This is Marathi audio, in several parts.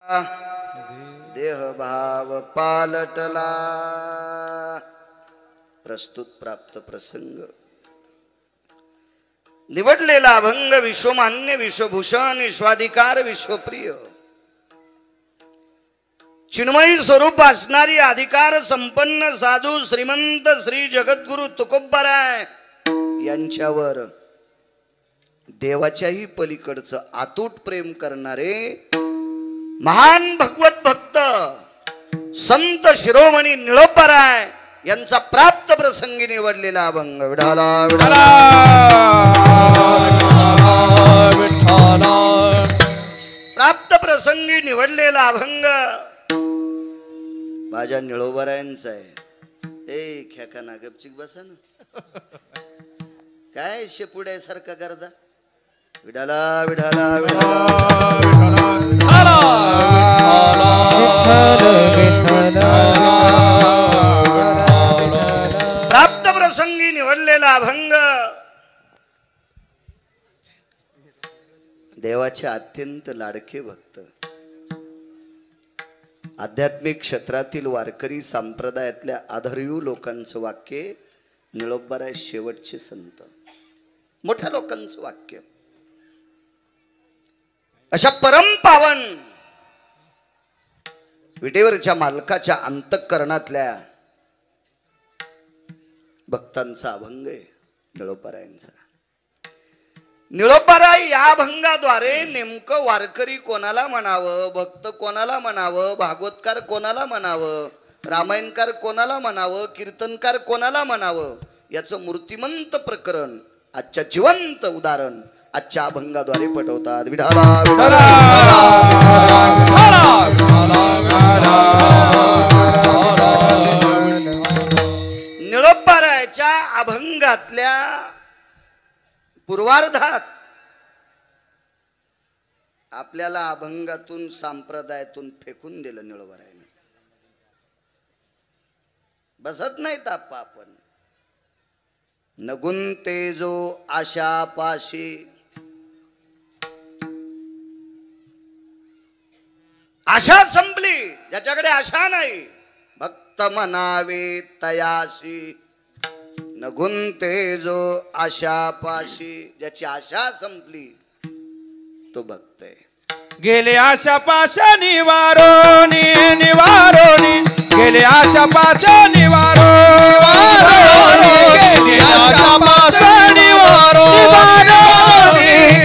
देह भाव पालटला। प्रस्तुत प्राप्त प्रसंग निवडलेला अभंग विश्वमान्य विश्वभूषण विश्वाधिकार विश्वप्रिय चिन्मयी स्वरूप असणारी अधिकार संपन्न साधू श्रीमंत श्री जगद्गुरु तुकोबाराय यांच्यावर देवाच्याही पलीकडचं अतूट प्रेम करणारे महान भगवत भक्त संत शिरोमणी निळोबाराय यांचा प्राप्त प्रसंगी निवडलेला अभंग विठाला विठाला प्राप्त प्रसंगी निवडलेला अभंग माझ्या निळोबारायांचा आहे। ए खेकाना गपचिक बसा ना, काय शेपुड्यासारखा करता। विठाला विठाला विठाला प्राप्त प्रसंगी निवडलेला अभंग देवाचे अत्यंत लाडके भक्त आध्यात्मिक क्षेत्रातील वारकरी संप्रदायातल्या आधारयू लोकांचं वाक्य निळोबाराय शेवटचे संत मोठ्या लोकांचं वाक्य। अशा परमपावन विटेवरच्या मालकाच्या अंतःकरणातल्या भक्तांचा अभंग आहे निळोबारायांचा। निळोबाराय या अभंगाद्वारे नेमकं वारकरी कोणाला म्हणावं, भक्त कोणाला म्हणावं, भागवतकार कोणाला म्हणावं, रामायणकार कोणाला म्हणावं, कीर्तनकार कोणाला म्हणावं याचं मूर्तिमंत प्रकरण आजच्या जिवंत उदाहरण आजच्या अभंगाद्वारे पटवतात। विठाला विठाला निळोबारायच्या अभंगातल्या पूर्वार्धात आपल्याला अभंगातून संप्रदायातून फेकून दिलं निळोबारायने। बसत नाहीत आपण नगुंते जो आशा पाशी आशा संपली ज्याच्याकडे आशा नाही भक्त म्हणावे तयाशी। नगुंते जो आशा पाशी ज्याची आशा संपली तो भक्त आहे। गेले आशा पाशा निवारोनी निवारोनी गेले आशा पाशा निवारो गेले आशा पाशा निवारो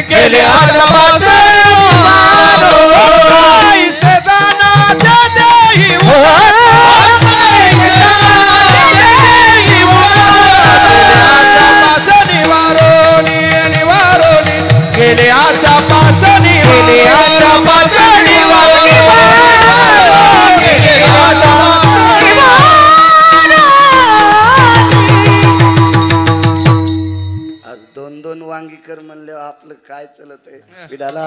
गेले आशा पाशा वांगीकर म्हणले आपलं काय चलत आहे। विठाला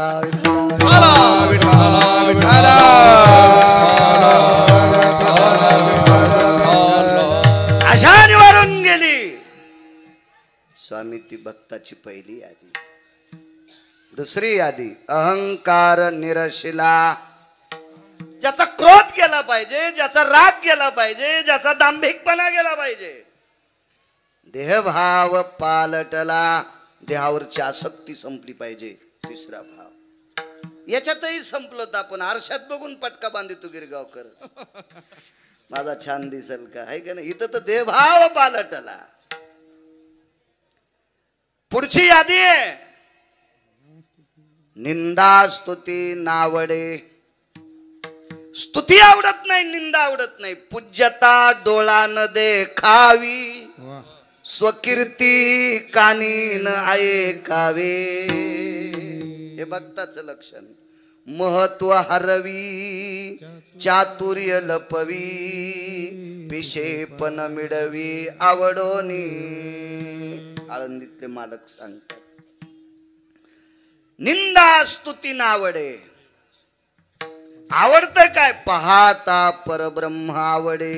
आशा निवारून गेली। स्वामी ती भक्ताची पहिली यादी। दुसरी यादी अहंकार निरशिला ज्याचा क्रोध गेला पाहिजे, ज्याचा राग गेला पाहिजे, ज्याचा दांभिकपणा गेला पाहिजे। देहभाव पालटला देहावरची आसक्ती संपली पाहिजे। तिसरा भाव याच्यातही संपलो तर आपण आरशात बघून पटका बांधितो गिरगावकर माझा छान दिसेल का आहे का नाही। इथं तर देहभाव पालटला। पुढची यादी आहे निंदा स्तुती नावडे। स्तुती आवडत नाही, निंदा आवडत नाही। पूज्यता डोळा न देखावी स्वकीर्ती कानी न ऐकावे हे भक्ताचं लक्षण। महत्व हरवी चातुर्य लपवी पिशेपण मिळवी आवडोनी। आळंदीतले मालक सांगतात निंदा स्तुती नावडे। आवडतं काय पाहता परब्रह्म आवडे।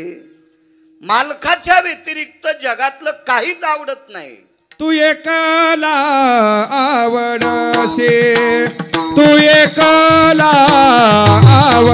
मालकाच्या व्यतिरिक्त जगातलं काहीच आवडत नाही। तू एकला आवडसे तू एकला आवड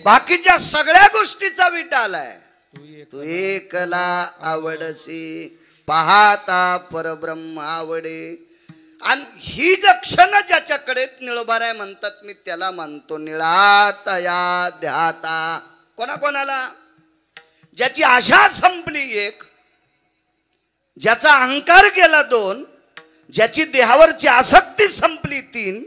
बाकीच्या सगळ्या गोष्टीचा विटा आलाय. तू एकला आवडसी पाहता परब्रह्म आवडे. आणि ही लक्षणं ज्याच्याकडे निळोबाराय म्हणतात, मी त्याला मानतो निळातया ध्याता. कोणाकोणाला? ज्याची आशा संपली एक, ज्याचा अहंकार गेला दोन, ज्याची देहावरची आसक्ती संपली तीन,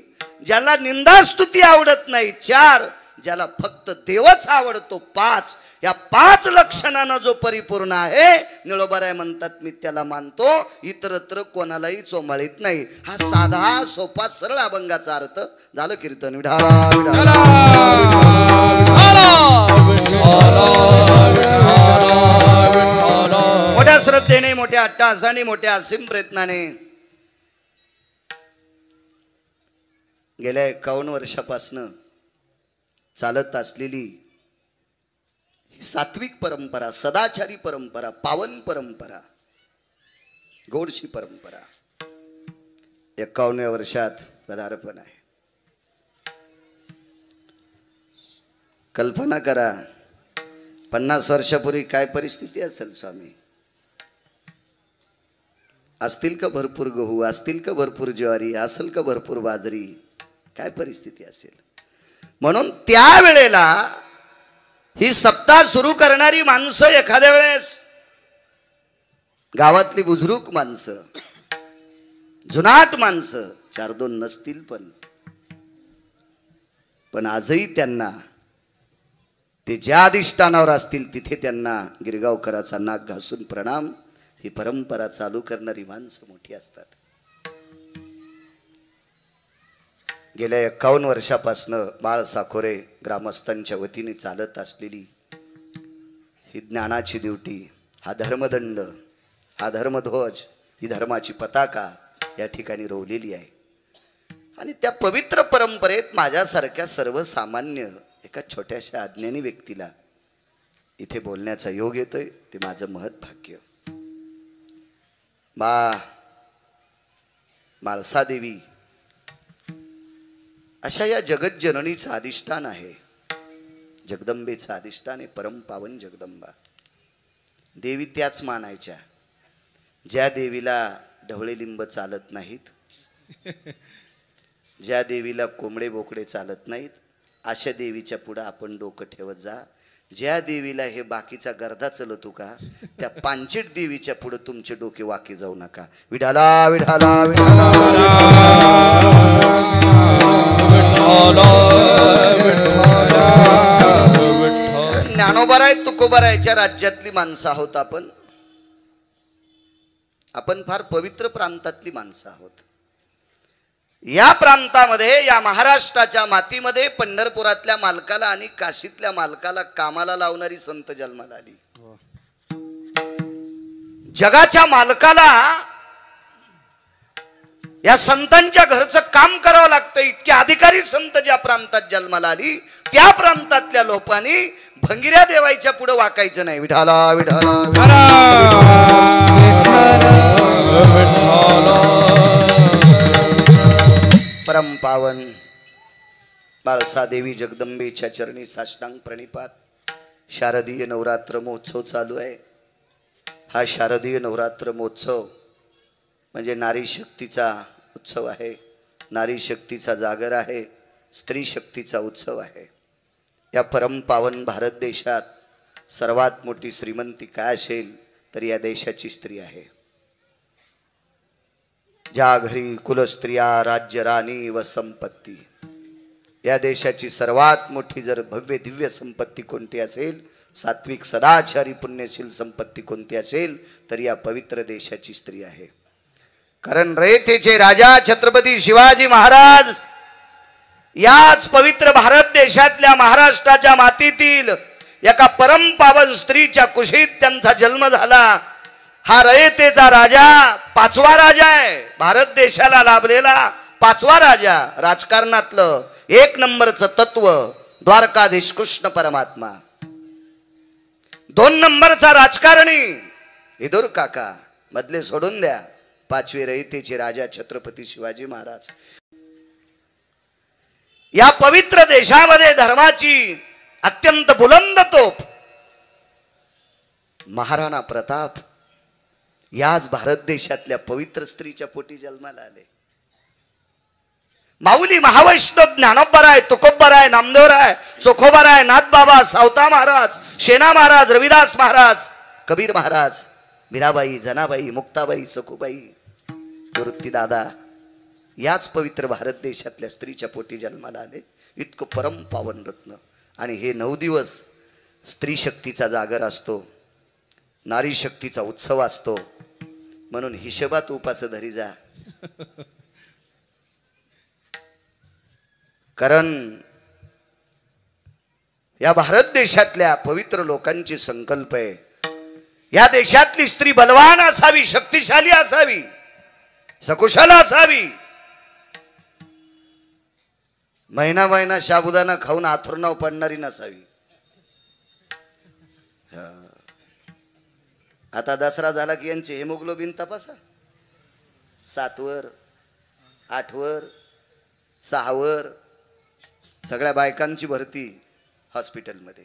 ज्याला निंदास्तुती आवडत नाही चार, ज्याला फक्त देवच आवडतो पाच. या पाच लक्षणांना जो परिपूर्ण आहे निळोबाराय म्हणतात, मी त्याला मानतो. इतरत्र कोणालाही चोमाळीत नाही. हा साधा सोपा सरळ अभंगाचा अर्थ. झालं कीर्तन. विठाला विठाला मोठ्या श्रद्धेने, मोठ्या अट्टहासाने, मोठ्या असीम प्रयत्नाने गेल्या 51 वर्षापासनं चालत असलेली ही सात्विक परंपरा, सदाचारी परंपरा, पावन परंपरा, गोडशी परंपरा 51व्या वर्षात पदार्पण आहे. कल्पना करा 50 वर्षापूर्वी काय परिस्थिती असेल स्वामी. असतील का भरपूर गहू, असतील का भरपूर ज्वारी, असेल का भरपूर बाजरी, काय परिस्थिती असेल. म्हणून त्यावेळेला ही सप्ताह सुरू करणारी माणसं एखाद्या वेळेस गावातली बुजुर्ग माणसं, जुनाट माणसं, 4-2 नसतील पण आजही त्यांना ते ज्या अधिष्ठानावर असतील तिथे त्यांना गिरगावकराचा नाक घासून प्रणाम. ही परंपरा चालू करणारी माणसं मोठी असतात. गेल्या 51 वर्षापासनं बाळ साखोरे ग्रामस्थांच्या वतीने चालत असलेली ही ज्ञानाची ड्युटी, हा धर्मदंड, हा धर्मध्वज, ही धर्माची पताका या ठिकाणी रोवलेली आहे. आणि त्या पवित्र परंपरेत माझ्यासारख्या सर्वसामान्य एका छोट्याशा अज्ञानी व्यक्तीला इथे बोलण्याचा योग येतोय. ते माझं महत् भाग्य. म्हाळसादेवी अशा या जगज्जननीचं अधिष्ठान आहे, जगदंबेचं अधिष्ठान आहे, परमपावन जगदंबा. देवी त्याच मानायच्या ज्या देवीला ढवळे लिंब चालत नाहीत, ज्या देवीला कोंबडे बोकडे चालत नाहीत, अशा देवीच्या पुढं आपण डोकं ठेवत जा. ज्या देवीला हे बाकीचा गर्दा चलतो का, त्या पांचट देवीच्या पुढे तुमचे डोके वाके जाऊ नका. विठाला विठाला विठाला. ज्ञानोबाराय तुकोबारायच्या राज्यातली माणसं आहोत आपण. आपण फार पवित्र प्रांतातली माणसं आहोत. या प्रांतामध्ये, या महाराष्ट्राच्या मातीमध्ये पंढरपुरातल्या मालकाला आणि काशीतल्या मालकाला कामाला लावणारी संत जन्माला आली. जगाच्या मालकाला या संतांच्या घरचं काम करावं लागतं. इतके अधिकारी संत ज्या प्रांतात जन्माला आली, त्या प्रांतातल्या लोकांनी भंगिऱ्या देवायच्या पुढे वाकायचं नाही. विठाला विठाला. परमपावन म्हाळसादेवी जगदंबेच्या चरणी साष्टांग प्रणिपात. शारदीय नवरात्र महोत्सव चालू आहे. हा शारदीय नवरात्र महोत्सव म्हणजे नारी शक्तीचा उत्सव आहे, नारी शक्तीचा जागर आहे, स्त्री शक्तीचा उत्सव आहे. या परमपावन भारत देशात सर्वात मोठी श्रीमंती काय असेल तर या देशाची स्त्री आहे. ज्या घरी कुलस्त्रिया, राज्य, राणी व संपत्ती, या देशाची सर्वात मोठी जर भव्य दिव्य संपत्ती कोणती असेल, सात्विक सदाचारी पुण्यशील संपत्ती कोणती असेल तर या पवित्र देशाची स्त्री आहे. कारण रयतेचे राजा छत्रपती शिवाजी महाराज याच पवित्र भारत देशातल्या महाराष्ट्राच्या मातीतील एका परमपावन स्त्रीच्या कुशीत त्यांचा जन्म झाला. हा रयतेचा राजा 5वा राजा आहे, भारत देशाला लाभलेला 5वा राजा. राजकारणातलं 1 नंबरचं तत्व द्वारकाधीश कृष्ण परमात्मा. 2 नंबरचा राजकारणी विदुर काका, मधले सोडून द्या. 5वे रयतेचे राजा छत्रपती शिवाजी महाराज. या पवित्र देशामध्ये धर्माची अत्यंत बुलंद तोफ महाराणा प्रताप याच भारत देशातल्या पवित्र स्त्रीच्या पोटी जन्माला आले. माऊली महावैष्णव ज्ञानोबराय, तुकोबराय, नामदेवराय, चोखोबराय, नाथबाबा, सावता महाराज, शेना महाराज, रविदास महाराज, कबीर महाराज, मीराबाई, जनाबाई, मुक्ताबाई, सखूबाई, वृत्ती दादा याच पवित्र भारत देशातल्या स्त्रीच्या पोटी जन्माला आले. इतकं परम पावन रत्न. आणि हे 9 दिवस स्त्री शक्तीचा जागर असतो, नारी शक्तीचा उत्सव असतो. म्हणून हिशोबात उपास धरी जा. कारण या भारत देशातल्या पवित्र लोकांची संकल्प आहे, या देशातली स्त्री बलवान असावी, शक्तिशाली असावी, सकुशल असावी. महिना महिना शाबुदाना खाऊन आथुरणाव पडणारी नसावी. आता दसरा झाला की यांचे हेमोग्लोबिन तपासा. 7 वर, 8 वर, 6 वर सगळ्या बायकांची भरती हॉस्पिटलमध्ये.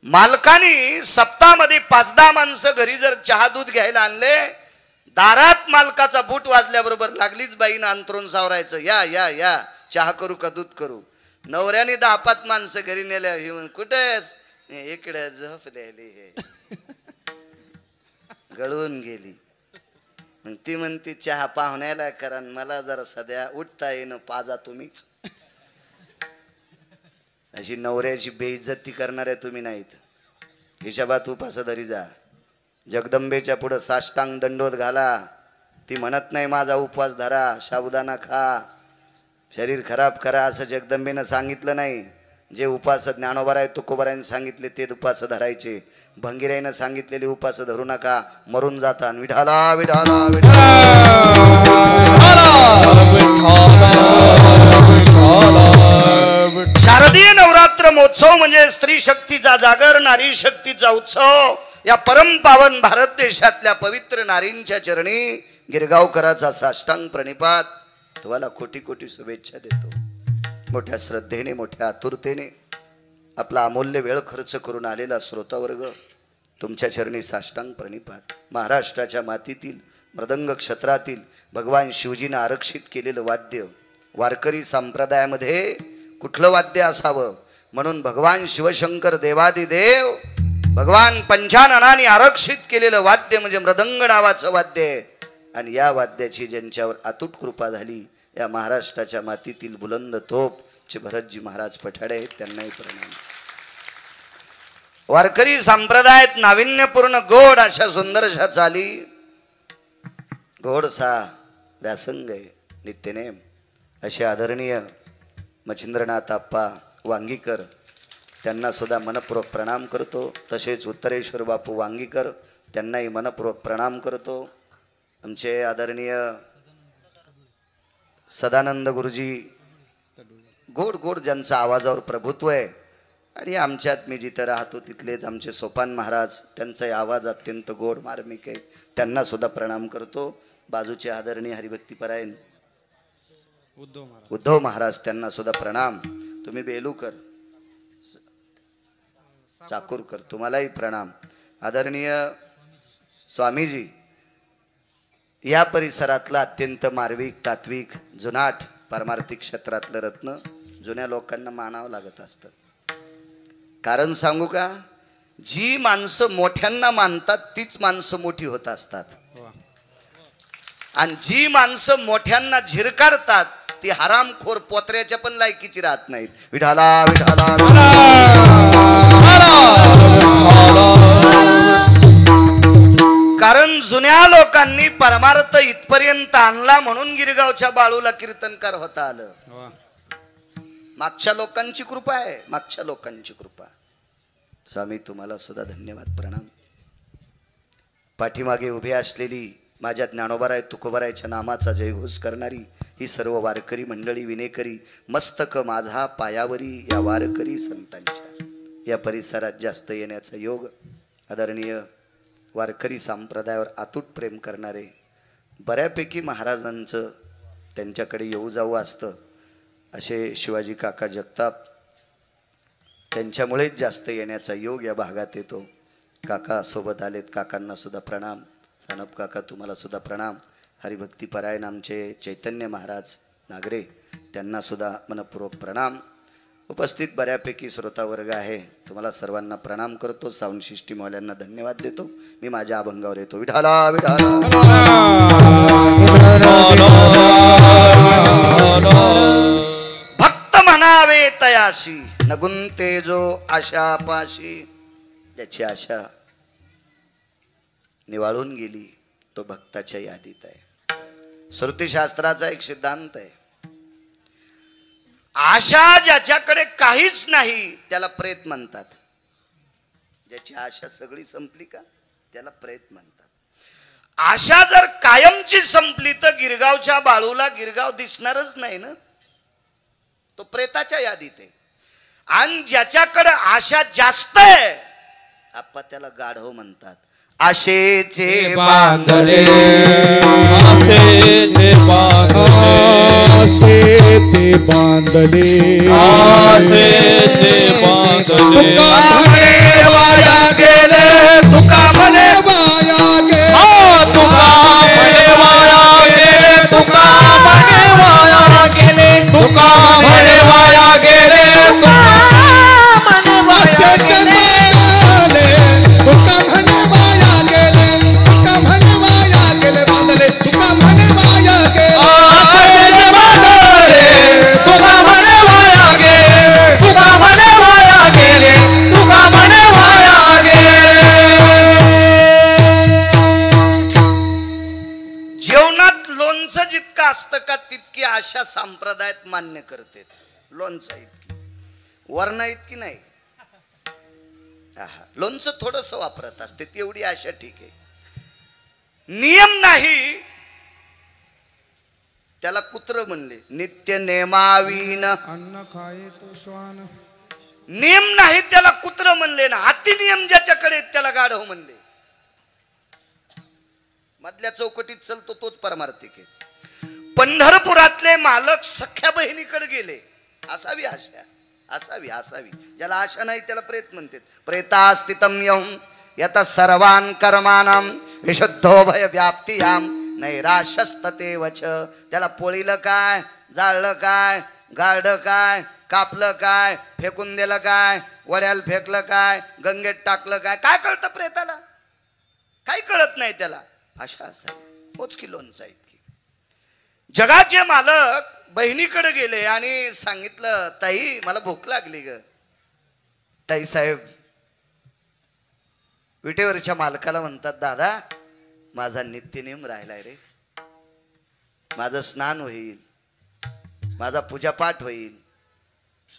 मालकाने सप्ताहामध्ये 5-10 माणसं घरी जर चहा दूध घ्यायला आणले, दारात मालकाचा बूट वाजल्याबरोबर लागलीच बाईनं अंतरून सावरायचं, या या या चहा करू का दूध करू. नवऱ्याने 10-5 माणसं घरी नेल्या, घेऊन कुठेच इकडे झोपलेली हे गळून गेली. मग ती म्हणती चहा पाहुण्याला करा, मला जरा सध्या उठता येणं पाजा तुम्हीच. अशी नवऱ्याची बेइज्जती करणाऱ्या तुम्ही नाहीत. हिशोबात उपास धरी जा. जगदंबेच्या पुढं साष्टांग दंडोत घाला. ती म्हणत नाही माझा उपवास धरा, साबुदाणा खा, शरीर खराब करा, असं जगदंबेनं सांगितलं नाही. जे उपास ज्ञानोबराय, तुकोबरायने सांगितले ते उपास धरायचे. भंगीराईनं सांगितलेले उपास धरू नका, मरून जाता. विठाला विठाला विठाला. शारदीय नवरात्र महोत्सव म्हणजे स्त्री शक्तीचा जागर, नारी शक्तीचा उत्सव. या परम पावन भारत देशातल्या पवित्र नारींच्या चरणी गिरगावकराचा साष्टांग प्रणिपात. तुम्हाला कोटी कोटी शुभेच्छा देतो. मोठ्या श्रद्धेने, मोठ्या आतुरतेने आपला अमूल्य वेळ खर्च करून आलेला श्रोतावर्ग तुमच्या चरणी साष्टांग प्रणिपात. महाराष्ट्राच्या मातीतील मृदंग क्षेत्रातील भगवान शिवजीनं आरक्षित केलेलं वाद्य, वारकरी संप्रदायामध्ये कुठलं वाद्य असावं म्हणून भगवान शिवशंकर देवादिदेव भगवान पंचाननाने आरक्षित केलेलं वाद्य म्हणजे मृदंग नावाचं वाद्य आहे. आणि या वाद्याची ज्यांच्यावर अतूट कृपा झाली, या महाराष्ट्राच्या मातीतील बुलंद तोप चे भरतजी महाराज पठाडे आहेत, त्यांनाही प्रणाम. वारकरी संप्रदायात नाविन्यपूर्ण गोड अशा सुंदरशा चाली, गोडसा व्यासंग आहे, नित्यनेम असे आदरणीय मच्छिंद्रनाथ आप्पा वांगीकर, त्यांना सुद्धा मनपूर्वक प्रणाम करतो. तसेच उत्तरेश्वर बापू वांगीकर, त्यांनाही मनपूर्वक प्रणाम करतो. आमचे आदरणीय सदानंद गुरुजी, गोड गोड ज्यांचा आवाजावर प्रभुत्व आहे. आणि आमच्यात मी जिथं राहतो तिथलेच आमचे सोपान महाराज, त्यांचाही आवाज अत्यंत गोड मार्मिक आहे, त्यांना सुद्धा प्रणाम करतो. बाजूचे आदरणीय हरिभक्तीपरायण उद्धव महाराज, त्यांना सुद्धा प्रणाम. तुम्ही बेलूकर चाकूरकर, तुम्हालाही प्रणाम. आदरणीय स्वामीजी, या परिसरातलं अत्यंत मार्मिक, तात्विक, जुनाट, पारमार्थिक क्षेत्रातलं रत्न जुन्या लोकांना मानावं लागत असतं. कारण सांगू का, जी माणसं मोठ्यांना मानतात तीच माणसं मोठी होत असतात. आणि जी माणसं मोठ्यांना झिरकाडतात ती हरामखोर पोत्र्याच्या पण लायकीची राहत नाहीत. विठाला विठाला कारण जुन्या लोकांनी परमार्थ इथपर्यंत आणला म्हणून गिरगावच्या बाळूला कीर्तनकार होता आलं. मागच्या लोकांची कृपा आहे, मागच्या लोकांची कृपा. स्वामी तुम्हाला सुद्धा धन्यवाद, प्रणाम. पाठीमागे उभे असलेली माझ्या ज्ञानोबाराय तुकोबारायच्या नामाचा जयघोष करणारी ही सर्व वारकरी मंडळी, विनेकरी, मस्तक माझा पायावरी या वारकरी संतांच्या या परिसरात जास्त येण्याचा योग आदरणीय वारकरी संप्रदायावर अतूट प्रेम करणारे बऱ्यापैकी महाराजांचं त्यांच्याकडे येऊ जाऊ असतं असे शिवाजी काका जगताप त्यांच्यामुळेच जास्त येण्याचा योग या भागात येतो. काका सोबत आलेत, काकांना सुद्धा प्रणाम. सानप काका तुम्हाला सुद्धा प्रणाम. हरिभक्ती परायण आमचे चैतन्य महाराज नागरे त्यांना सुद्धा मनपूर्वक प्रणाम. उपस्थित बऱ्यापैकी श्रोता वर्ग आहे, तुम्हाला सर्वांना प्रणाम करतो. साऊंड सिस्टीमवाल्यांना धन्यवाद देतो. मी माझ्या अभंगावर येतो. विठाला विठाला भक्त म्हणावे तयाशी नगुंते जो आशा पाशी. ज्याची आशा निवाळून गेली तो भक्ताच्या यादीत आहे. श्रुतीशास्त्राचा एक सिद्धांत आहे, आशा ज्याच्याकडे काहीच नाही त्याला प्रेत म्हणतात. ज्याची आशा सगळी संपली का त्याला प्रेत म्हणतात. आशा जर कायमची संपली तर गिरगावच्या बाळूला गिरगाव दिसणारच नाही ना, तो प्रेताच्या यादीत आहे. आणि ज्याच्याकडे आशा जास्त आहे आपण त्याला गाढव म्हणतात. आशेचे बांधले आशेचे बांधले आशेचे बांधले आशेचे बांधले तुका म्हणे वाया गेले तुका म्हणे वाया गेले तुका म्हणे वाया गेले तुका म्हणे वाया गेले तुका म्हणे वाया गेले आशेचे बांधले तुका म्हणे वाया गेले तुका म्हणे वाया गेले बांधले तुका म्हणे वाया गेले आशेचे बांधले तुका म्हणे वाया गेले तुका म्हणे वाया गेले तुका म्हणे वाया गेले. जेवणात लोणचं जितकं असतं का तितकी आशा संप्रदायात मान्य करते. लोणचं इतकी, वर्ण इतकी नाही. लोणचं थोडस वापरत असते तेवढी आशा ठीक आहे. नियम नाही त्याला कुत्र म्हणले. नित्य नेमावीन अन्न खाये तो श्वान नियम नाही त्याला कुत्र म्हणले ना. अतिनियम ज्याच्याकडे त्याला गाढव म्हणले. मधल्या चौकटीत चलतो तोच परमार्थिक आहे. पंढरपुरातले मालक सख्या बहिणीकडे गेले. असावी आशा, असावी असावी. ज्याला आशा नाही त्याला प्रेत म्हणतात. प्रेतास्तितम यम यत सर्वान कर्मानाम विशुद्धो भय व्याप्तियाम नैराश्यस्तते वच. त्याला पोळीलं काय, जाळलं काय, गाळलं काय, कापलं काय, फेकून दिलं काय, वड्याला फेकलं काय, गंगेत टाकलं काय, काय कळतं प्रेताला? काही कळत नाही त्याला. आशा असावी मोजकी लोणचं इतकी. जगाचे मालक बहिणीकडे गेले आणि सांगितलं, ताई मला भूक लागली ग. ताई साहेब विटेवरच्या मालकाला म्हणतात, दादा माझा नित्यनेम राहिलाय रे. माझं स्नान होईल, माझा पूजापाठ होईल,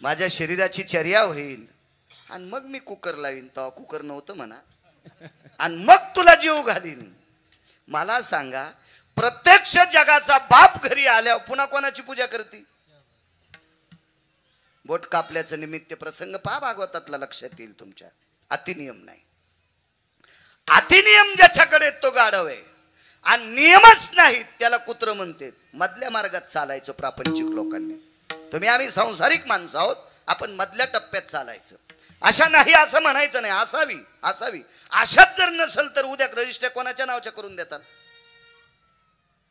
माझ्या शरीराची चर्या होईल, आणि मग मी कुकर लावीन. तेव्हा कुकर नव्हतं म्हणा, आणि मग तुला जीव घालीन. मला सांगा, प्रत्यक्ष जगाचा बाप घरी आल्यावर पुन्हा कोणाची पूजा करते? बोट कापल्याचं निमित्त प्रसंग पहा भागवतातला, लक्षात येईल तुमच्या. अतिनियम नाही. अतिनियम ज्याच्याकडे तो गाढव आहे, आणि नियमच नाही त्याला कुत्र म्हणते. मधल्या मार्गात चालायचं प्रापंचिक लोकांनी. तुम्ही आम्ही सांसारिक माणसं आहोत, आपण मधल्या टप्प्यात चालायचं. आशा नाही असं म्हणायचं नाही. असावी असावी. आशाच जर नसेल तर उद्या रजिस्टर कोणाच्या नावाच्या करून देतात?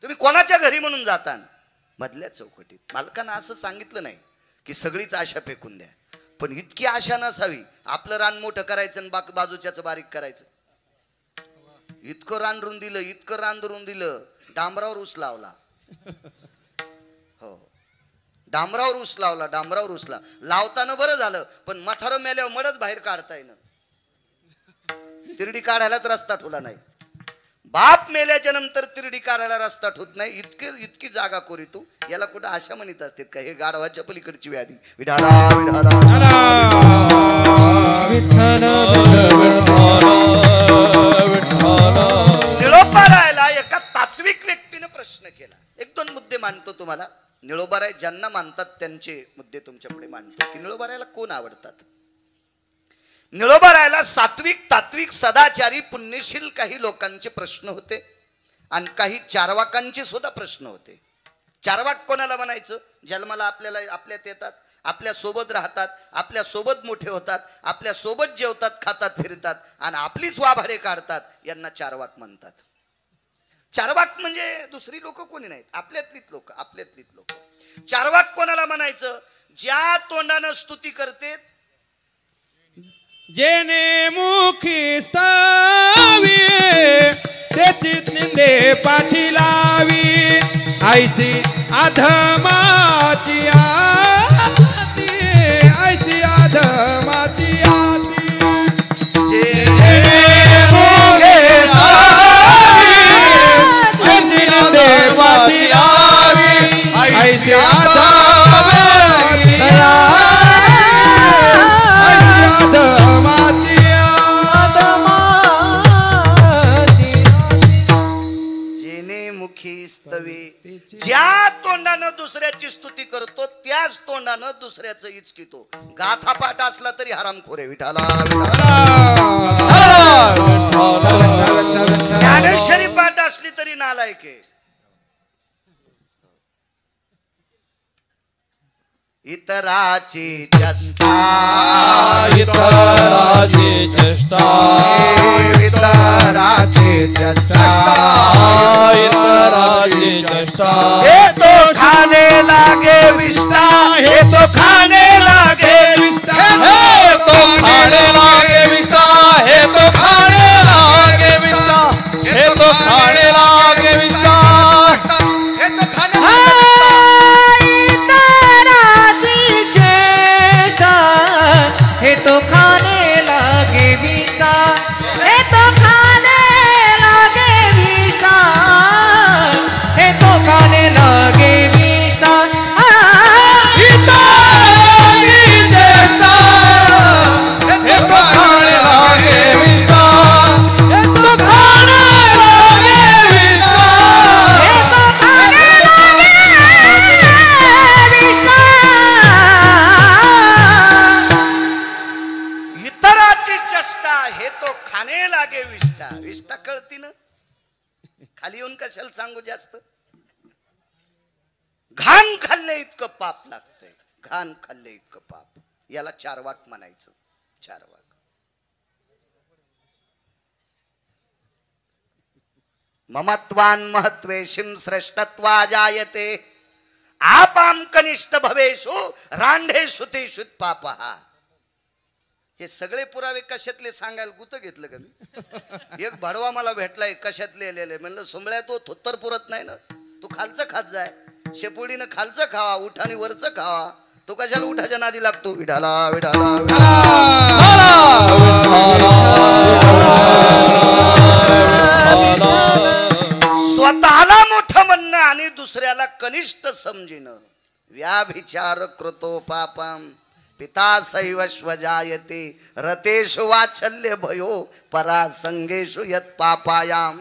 तुम्ही कोणाच्या घरी म्हणून जाता? मधल्या चौकटीत. मालकांना असं सांगितलं नाही की सगळीच आशा फेकून द्या, पण इतकी आशा नसावी. आपलं रान मोठं करायचं आणि बाजूच्याच बारीक करायचं. इतकं रान रुंदिलं, इतकं रान रुंदिलं, डांबरावर ऊस लावला. हो, डांबरावर ऊस लावला, डांबरावर ऊस लावताना बरं झालं, पण मथारो मेल्यावर मडच बाहेर काढता येईना. तिरडी काढायलाच रस्ता ठेवला नाही. बाप मेल्याच्या नंतर तिरडी काढायला रस्ता ठेवत नाही. इतकी जागा कोरी तू. याला कुठं आशा म्हणत असते का? हे गाढवाच्या पलीकडची व्याधी. विढाला विढाला निळोबारायला एका तात्विक व्यक्तीने प्रश्न केला. एक दोन मुद्दे मांडतो तुम्हाला. निळोबाराय ज्यांना मानतात त्यांचे मुद्दे तुमच्या पुढे मांडतो की निळोबारायला कोण आवडतात. निळोबारायला सात्विक, तात्विक, सदाचारी, पुण्यशील काही लोकांचे प्रश्न होते, आणि काही चारवाकांचे सुद्धा प्रश्न होते. चारवाक कोणाला म्हणायचं? जन्माला आपल्याला आपल्यात येतात आपल्या सोबत राहतात, आपल्या सोबत मोठे होतात, आपल्या सोबत जेवतात, खातात, फिरतात आणि आपलीच वाभाडे काढतात, यांना चारवाक म्हणतात. चारवाक म्हणजे दुसरी लोक कोणी नाहीत, आपल्यातलीच लोक, आपल्यातलीच लोक. चारवाक कोणाला म्हणायचं? ज्या तोंडानं स्तुती करते, जेने मुखी स्थावी त्याची निंदे पाठी लावी, ऐशी अधमाची आती, ऐशी अधमाची आती. जेने मुखी स्थावी त्याची निंदे पाठी लावी, ऐशी अधमाची ज्या तोंडानं दुसऱ्याची स्तुती करतो त्याच तोंडानं दुसऱ्याचं इचकितो. गाथा पाठ असला तरी हरामखोरे. विठाला ज्ञानेश्वरी पाठ असली तरी नालायके. इतराची चेष्टा, इतराची चेष्टा, इतराची चेष्टा, इतराची चेष्टा. हे तो खाने लागे विष्टा, हे तो खाने लागे विष्टा, हे तो खाने लागे विष्टा, हे तो खाने लागे विष्टा, हे तो खाने लागे विष्टा, हे तो खाणे हे तो खाने लागे विष्टा, हे तो खाने लागे विष्टा, हे तो खाने लागे विष्टा. हे तो खाने लागे विष्टा, हे तो खाने लागे विष्टा, हे तो खाने लागे विष्टा. इतराची चेष्टा, हे तो खाने लागे विष्टा. विष्टा कळती ना, खाली येऊन कशाला सांगू जास्त. घाण खाल्ले इतकं पाप लागतंय, घाण खाल्ले इतकं पाप. याला चारवाक म्हणायचं. चारवाक. ममत्वान महत्वेशिम श्रेष्ठत्वा जायते, आपाम कनिष्ठ भवेषु रांढेषु तेषु पापः. हे सगळे पुरावे कशातले सांगायला गुत घेतलं का मी? एक भडवा मला भेटलाय कशातले लिहिले. म्हणलं सोमळ्या तो थोत्तर पुरत नाही ना, तू खालचं खात जाय. शेपुडीनं खालचं खावा, उठाने वरचं खावा. तो कशाला उठाच्या नादी लागतो? विढाला विढाला स्वतःला मोठं म्हणणं आणि दुसऱ्याला कनिष्ठ समजिणं. व्याभिचार कृतो पापम पिता सैवश्व जायते, रतेषु वाचल्य भयो परा संगेषु यत पापायाम.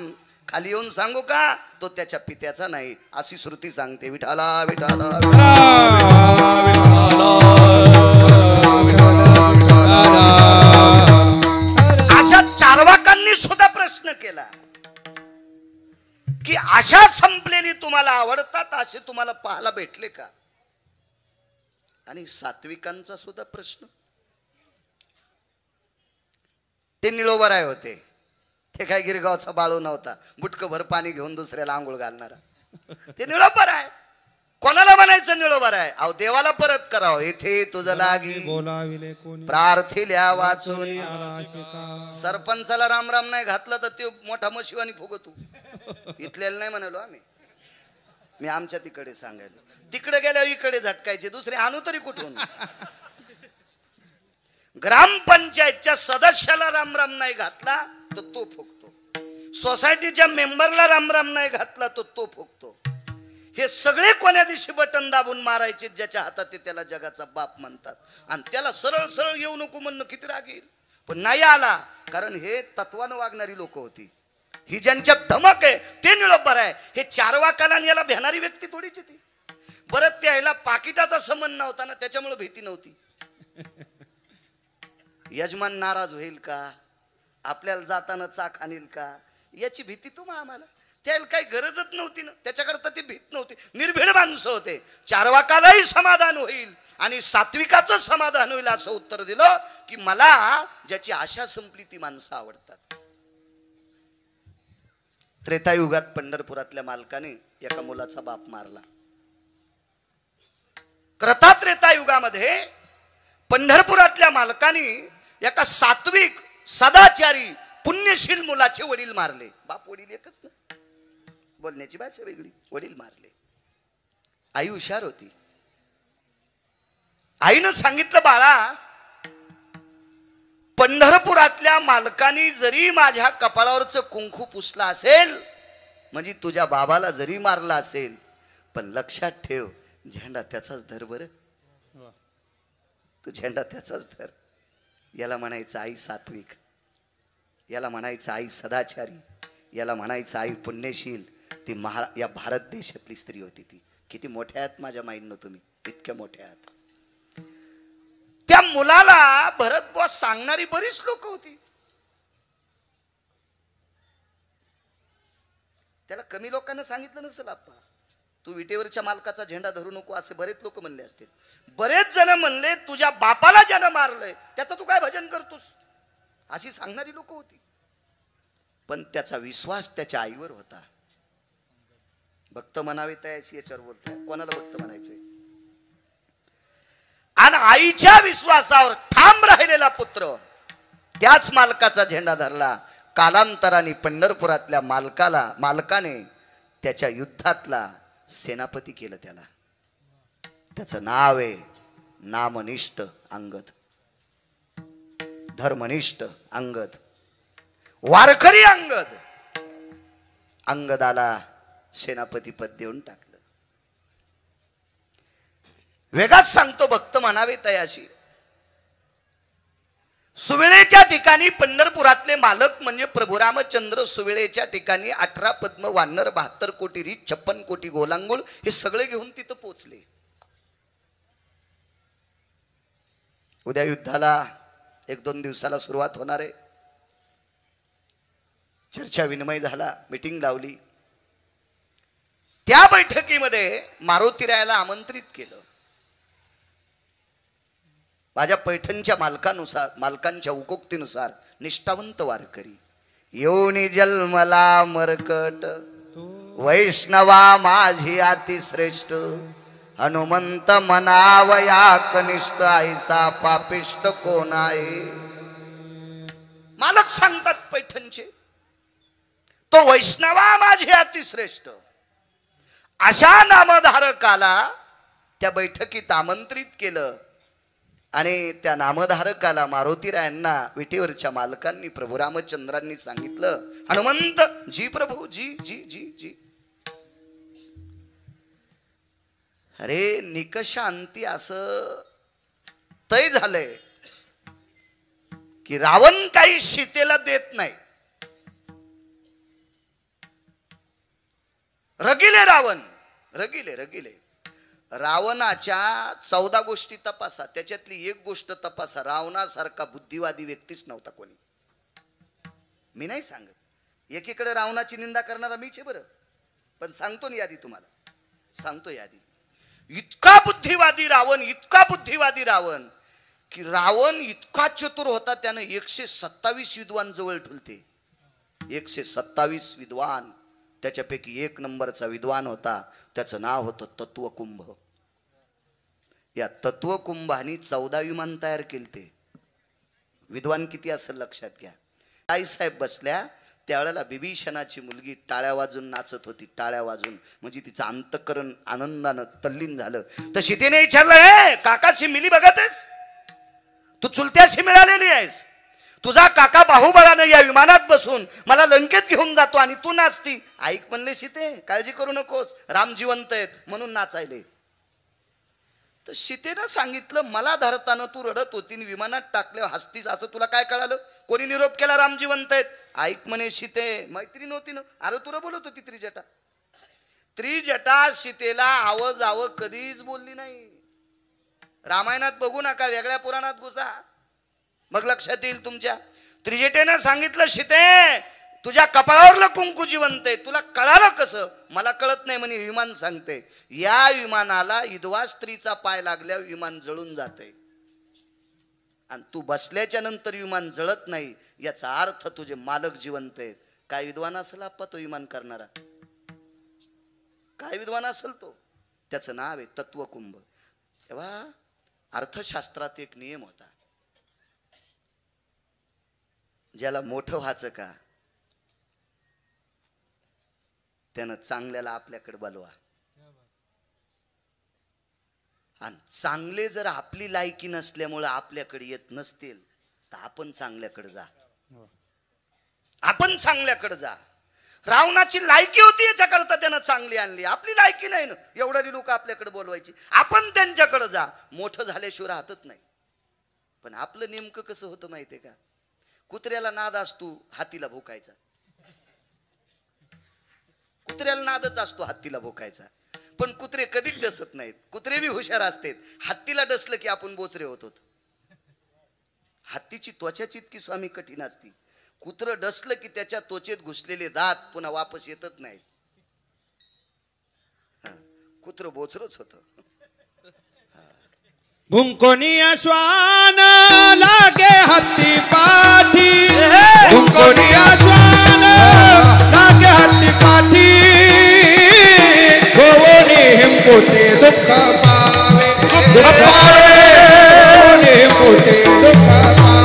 खाली येऊन सांगू का? तो त्याच्या पित्याचा नाही अशी श्रुती सांगते. विठाला विठाला अशा चारवाकांनी सुद्धा प्रश्न केला की अशा संपलेली तुम्हाला आवडतात, असे तुम्हाला पाहायला भेटले का? आणि सात्विकांचा सुद्धा प्रश्न. ते निळोबराय होते. ते काय गिरगावचा बाळू नव्हता, बुटकं भर पाणी घेऊन दुसऱ्याला आंघोळ घालणारा. ते निळोबराय. कोणाला म्हणायचं निळोबराय? अहो देवाला परत करावं. इथे तुझं लागी बोलाविले कोणी प्रार्थिल्या वाचून. आला शिका. सरपंचाला राम राम नाही घातला तर ते मोठा मशिवानी फुगतू. इथल्याला नाही म्हणालो आम्ही. मी आमच्या तिकडे सांगायला, तिकडे गेल्यावर इकडे झटकायचे. दुसरे आणू तरी कुठून? ग्रामपंचायतच्या सदस्याला राम राम नाही घातला तर तो फुगतो. सोसायटीच्या मेंबरला राम राम नाही घातला तर तो फुगतो. हे सगळे कोण्या दिवशी बटन दाबून मारायचे ज्याच्या हातात ते त्याला जगाचा बाप म्हणतात. आणि त्याला सरळ सरळ येऊ नको म्हणणं किती राग येईल. पण नाही आला, कारण हे तत्वानं वागणारी लोक होती. ही ज्यांच्यात धमक आहे ते निळोबर आहे. हे चारवाकाला याला भेणारी व्यक्ती थोडीच ती. परत त्याला पाकिटाचा संबंध नव्हता ना, त्याच्यामुळे भीती नव्हती. यजमान नाराज होईल का, आपल्याला जाताना चाक आणील का, याची भीती तुम्हा आम्हाला. त्याला काही गरजच नव्हती ना, त्याच्याकरता ते भीत नव्हते, निर्भीड माणसं होते. चारवाकालाही समाधान होईल आणि सात्विकाचं समाधान होईल असं उत्तर दिलं की मला ज्याची आशा संपली ती माणसं आवडतात. त्रेतायुगात पंढरपुरातल्या मालकाने एका मुलाचा बाप मारला. क्रता त्रेतायुगामध्ये पंढरपुरातल्या मालकाने एका सात्विक सदाचारी पुण्यशील मुलाचे वडील मारले. बाप वडील एकच ना, बोलण्याची भाषा वेगळी. वडील मारले. आई हुशार होती. आईनं सांगितलं, बाळा, पंढरपुरातल्या मालकानी जरी माझ्या कपाळावरचं कुंकू पुसला असेल, म्हणजे तुझ्या बाबाला जरी मारला असेल, पण लक्षात ठेव, झेंडा त्याचाच धर. बरं, तू झेंडा त्याचाच धर. याला म्हणायचं आई सात्विक, याला म्हणायचं आई सदाचारी, याला म्हणायचं आई पुण्यशील. ती या भारत देशातली स्त्री होती. ती किती मोठ्या आहात माझ्या माईंनो, तुम्ही इतक्या मोठ्या आहात. त्या मुलाला भरत बुवा सांगणारी बरीच लोक होती. त्याला कमी लोकांना सांगितलं नसेल, आप्पा तू विटेवरच्या मालकाचा झेंडा धरू नको, असे बरेच लोक म्हणले असतील. बरेच जण म्हणले, तुझ्या बापाला ज्यानं मारलंय त्याचं तू काय भजन करतोस, अशी सांगणारी लोक होती. पण त्याचा विश्वास त्याच्या आईवर होता. भक्त म्हणावे त्याशी याच्यावर बोलतोय, कोणाला भक्त म्हणायचंय? आणि आईच्या विश्वासावर ठाम राहिलेला पुत्र त्याच मालकाचा झेंडा धरला. कालांतराने पंढरपुरातल्या मालकाने त्याच्या युद्धातला सेनापती केलं. त्याचं नाव आहे नामनिष्ठ अंगद, धर्मनिष्ठ अंगद, वारकरी अंगद. अंगदाला सेनापती पद देऊन टाकलं. वेगाच सांगतो, भक्त म्हणावे तयाशी. सुवेळेच्या ठिकाणी पंढरपुरातले मालक म्हणजे प्रभू रामचंद्र सुवेळेच्या ठिकाणी 18 पद्म, वानर, 72 कोटी रीत, 56 कोटी गोलांगुळ हे सगळे घेऊन तिथं पोचले. उद्या युद्धाला 1-2 दिवसाला सुरुवात होणार आहे. चर्चा विनिमय झाला, मीटिंग लावली. त्या बैठकीमध्ये मारुतीरायाला आमंत्रित केलं. माझ्या पैठणच्या मालकांच्या उकोक्तीनुसार निष्ठावंत वारकरी येऊनी जन्मला मरकट, वैष्णवा माझी अतिश्रेष्ठ, हनुमंत मनावया कनिष्ठ, ऐसा पापिष्ट कोण आहे. मालक सांगतात पैठणचे, तो वैष्णवा माझी अतिश्रेष्ठ अशा नामधारकाला त्या बैठकीत आमंत्रित केलं. आणि त्या नामधारकाला मारुतीरायांना विटेवरच्या मालकांनी प्रभू रामचंद्रांनी सांगितलं, हनुमंत जी प्रभू जी जी जी जी. अरे निकषांती असं तय झालंय की रावण काही सीतेला देत नाही. रगिले रावण, रगिले. रावणाच्या 14 गोष्टी तपासा, त्याच्यातली एक गोष्ट तपासा, रावणासारखा बुद्धिवादी व्यक्तीच नव्हता कोणी. मी नाही सांगत, एकीकडे रावणाची निंदा करणारा मीच आहे बरं, पण सांगतो ना यादी, तुम्हाला सांगतो यादी. इतका बुद्धिवादी रावण की रावण इतका चतुर होता, त्यानं 127 विद्वान जवळ ठेवते. 127 विद्वान, त्याच्यापैकी 1 नंबरचा विद्वान होता, त्याचं नाव होतं तत्वकुंभ. या तत्वकुंभानी 14 विमान तयार केले. ते विद्वान किती असेल लक्षात घ्या. आईसाहेब बसल्या त्यावेळेला बिभीषणाची मुलगी टाळ्या वाजून नाचत होती, टाळ्या वाजून, म्हणजे तिचं अंतःकरण आनंदानं तल्लीन झालं. तर सीतेने विचारलं, हे काकाशी मिली बघतेस, तू चुलत्याशी मिळालेली आहेस, तुझा काका बाहुबळानं या विमानात बसून मला लंकेत घेऊन जातो आणि तू नाचती. ऐक म्हणले, सीते काळजी करू नकोस, राम जिवंत आहेत म्हणून नाचायले. तर सीतेनं सांगितलं, मला धरताना तू रडत होती, विमानात टाकल्यावर हसतीस, असं तुला काय कळालं? कोणी निरोप केला राम जिवंत आहेत? ऐक म्हणे सीते, मैत्री नव्हती ना, अरे तुला बोलत होती त्रिजटा सीतेला आवं कधीच बोलली नाही. रामायणात बघू नका, वेगळ्या पुराणात घुसा, मग लक्षात येईल तुमच्या. त्रिजटेनं सांगितलं, सीते तुझ्या कपाळावरलं कुंकू जिवंत आहे, तुला कळालं कसं? मला कळत नाही म्हणे विमान सांगते. या विमानाला विधवा स्त्रीचा पाय लागल्यावर विमान जळून जाते आणि तू बसल्याच्या नंतर विमान जळत नाही, याचा अर्थ तुझे मालक जिवंत आहेत. काय विद्वान असेल आप्पा तो विमान करणारा? काय विद्वान असेल तो? त्याचं नाव आहे तत्वकुंभ. तेव्हा अर्थशास्त्रात एक नियम होता, ज्याला मोठं व्हायचं का त्यानं चांगल्याला आपल्याकडे बोलवा, आणि चांगले जर आपली लायकी नसल्यामुळे आपल्याकडे येत नसतील तर आपण चांगल्याकडे जा. आपण चांगल्याकडे जा. रावणाची लायकी होती याच्याकरता त्यानं चांगली आणली, आपली लायकी नाही ना एवढी लोक आपल्याकडे बोलवायची. आपण त्यांच्याकडे जा. मोठं झाल्याशिवाय राहतच नाही. पण आपलं नेमकं कसं होतं माहितीये का? कुत्र्याला नाद असतो हातीला भोकायचा, कुत्र्याला नादच असतो हत्तीला भोकायचा. पण कुत्रे कधीच डसत नाहीत. कुत्रे बी हुशार असतात. हत्तीला डसलं की आपण बोचरे होतो. हत्तीची त्वचाची इतकी स्वामी कठीण असती, कुत्र डसलं की त्याच्या त्वचेत घुसलेले दात पुन्हा वापस येतच नाहीत. कुत्र बोचरच होत. भुंकोनिया श्वान लागे हत्ती पाठी, भुंकोनिया श्वान लागे हत्ती पाठी, गोवनी हिमपोते दुःख पावे, दुःख पावे, गोवनी हिमपोते दुःख पावे.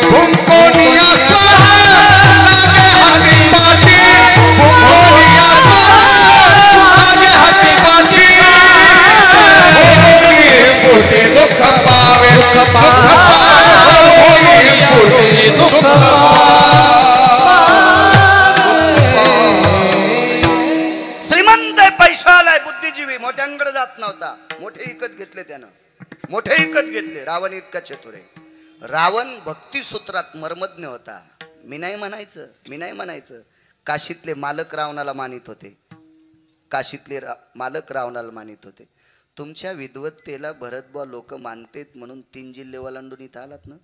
भुंकोनिया श्वान लागे हत्ती पाठी, भुंकोनिया श्वान लागे हत्ती पाठी, गोवनी हिमपोते दुःख पावे, दुःख पावे, गोवनी हिमपोते दुःख पावे. पैशालाय बुद्धिजीवी, मोठ्यांकडे जात नव्हता. मोठे विकत घेतले त्यानं, मोठे विकत घेतले. रावण इतका चतुर आहे. रावण भक्तिसूत्रात मर्मज्ञ होता. मी नाही म्हणायचं. काशीतले मालक रावणाला मानित होते. काशीतले मालक रावणाला मानित होते. तुमच्या विद्वत्तेला भरतबुवा लोक मानतेत म्हणून 3 जिल्हे ओलांडून इथं आलात ना.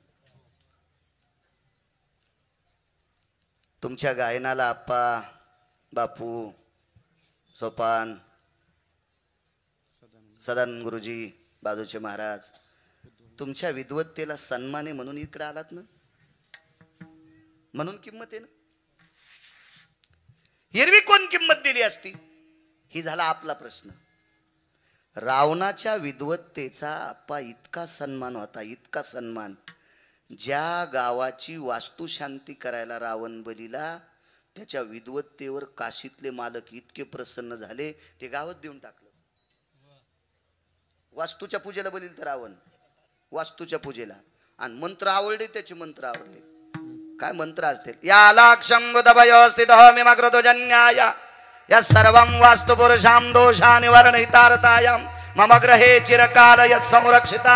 तुमच्या गायनाला आप्पा, बापू, सोपान, सदानंद गुरुजी, बाजूचे महाराज, तुमच्या विद्वत्तेला सन्मान आहे म्हणून इकडे आलात ना, म्हणून किंमत आहे ना. एरवी कोण किंमत दिली असती? ही झाला आपला प्रश्न. रावणाच्या विद्वत्तेचा आप्पा इतका सन्मान होता, इतका सन्मान. ज्या गावाची वास्तुशांती करायला रावण बलीला, त्याच्या विद्वत्तेवर काशीतले मालक इतके प्रसन्न झाले ते गावात देऊन टाकलं. वास्तूच्या पूजेला बलील तर रावण, वास्तूच्या पूजेला. आणि मंत्र आवडले त्याचे, मंत्र आवडले. काय मंत्र असतील? या लाक्षम बुधभयोस्थित मिमग्रदोजन्याय या सर्वं वास्तु पुरुषां दोषा निवारण हितार्थायां मम ग्रहे चिरकाल यत् संरक्षिता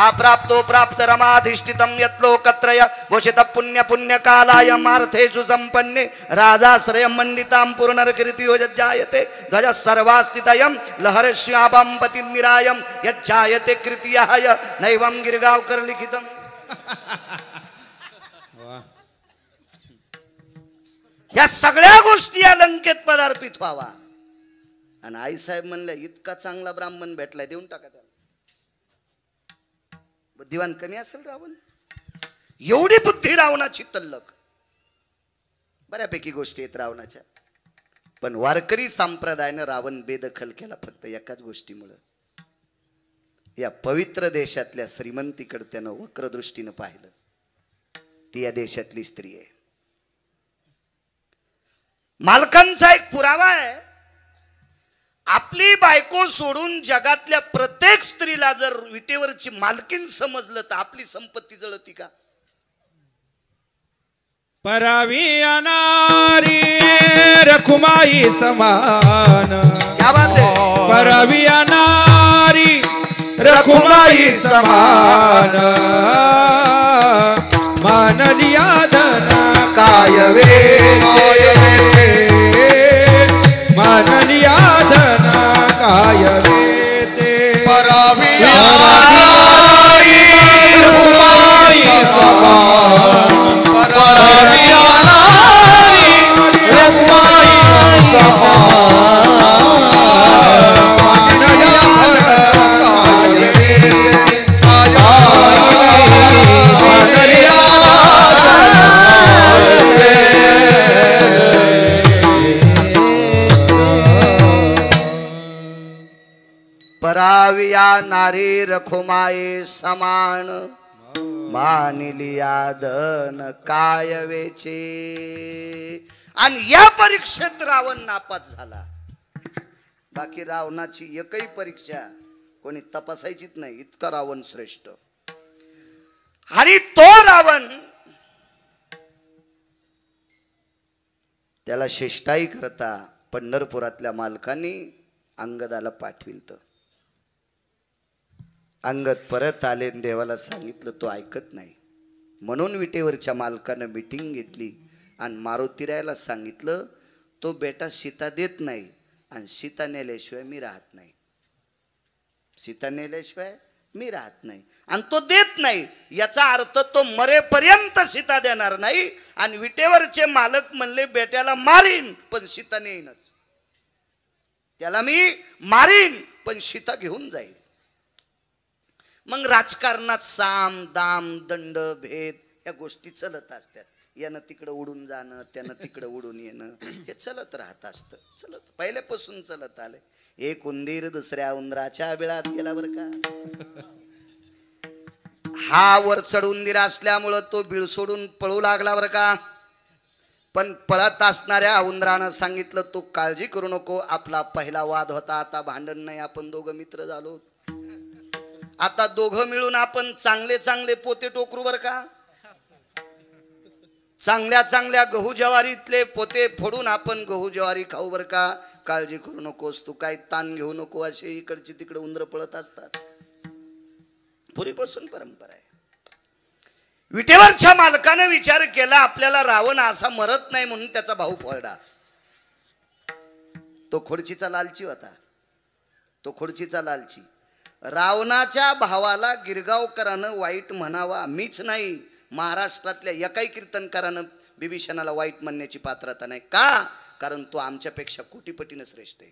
अप्राप्तो प्राप्त रमाधिष्ठितं यत् लोकत्रय भूषित पुण्य पुण्यकालाय मार्थेषु संपन्ने राजाश्रय मंडितां पूर्णकीर्तियो यज्जायते ध्वज सर्वास्थितयं लहरश्यापं पतिनिरायं यज्जायते कृतियाय नैवं गिरगावकर लिखितम्. या सगळ्या गोष्टी या लंकेत पदार्पित व्हावा. आणि आई साहेब म्हणले इतका चांगला ब्राह्मण भेटलाय, देऊन टाका त्याला. बुद्धिवान कमी असेल रावण? एवढी बुद्धी रावणाची तल्लक. बऱ्यापैकी गोष्टी आहेत रावणाच्या, पण वारकरी संप्रदायानं रावण बेदखल केला फक्त एकाच गोष्टीमुळे. या पवित्र देशातल्या श्रीमंतीकडे त्यानं वक्रदृष्टीनं पाहिलं. ती या देशातली स्त्री आहे. मालकांचा एक पुरावा आहे. आपली बायको सोडून जगातल्या प्रत्येक स्त्रीला जर विटेवरची मालकीन समजलं तर आपली संपत्ती जळती का? परावी अनारी रखुमाई समान, क्या बात है? परावी अनारी रखुमाई समान, मानलिया धन काय वेचे, मानलिया धन काय वेचे. परावी अनारी रखुमाई समान, परावी अनारी नारी रखुमाये समान मानिलिया धन काय वेचे. आणि या परीक्षेत रावण नापास झाला. बाकी रावणाची एकही परीक्षा कोणी तपासायचीच नाही, इतका रावण श्रेष्ठ. आणि तो रावण त्याला शिष्टाई करता पंढरपुरातल्या मालकांनी अंगदाला पाठविलं. अंगद परत आले, देवाला सांगितलं, तो ऐकत नाही. म्हणून विटेवरच्या मालकानं मीटिंग घेतली आणि मारुतीरायाला सांगितलं, तो बेटा सीता देत नाही आणि सीता नेल्याशिवाय मी राहत नाही. सीता नेल्याशिवाय मी राहत नाही आणि तो देत नाही. याचा अर्थ तो मरेपर्यंत सीता देणार नाही. आणि विटेवरचे मालक म्हणले, बेट्याला मारीन पण सीता नेईनच. त्याला मी मारीन पण सीता घेऊन जाईल. मग राजकारणात साम दाम दंड भेद या गोष्टी चलत असतात. यानं तिकडं उडून जाणं, त्यानं तिकडं उडून येणं, हे चलत राहत असतं. चलत पहिल्यापासून चलत आलंय. एक उंदीर दुसऱ्या उंदराच्या बिळात गेला बरं का. हा वर चढ उंदीर असल्यामुळं तो बिळ सोडून पळू लागला बरं का. पण पळत असणाऱ्या उंदरानं सांगितलं, तू काळजी करू नको, आपला पहिला वाद होता, आता भांडण नाही, आपण दोघं मित्र झालो. आता दोघं मिळून आपण चांगले चांगले पोते टोकरू बरं का. चांगल्या चांगल्या गहू ज्वारीतले पोते फोडून आपण गहू ज्वारी खाऊ बरं का. काळजी करू नकोस, तू काय ताण घेऊ नको. असे इकडची तिकडे उंदर पळत असतात. पूर्वीपासून परंपरा आहे. विटेवरच्या मालकाने विचार केला, आपल्याला रावण असा मरत नाही म्हणून त्याचा भाऊ फोडला. तो खोडचीचा लालची होता. तो खोडचीचा लालची. रावणाच्या भावाला गिरगावकरानं वाईट म्हणावा, मीच नाही, महाराष्ट्रातल्या एकाही कीर्तनकारानं बिभीषणाला वाईट म्हणण्याची पात्रता नाही. का? कारण तो आमच्यापेक्षा कोटीपटीनं श्रेष्ठ आहे.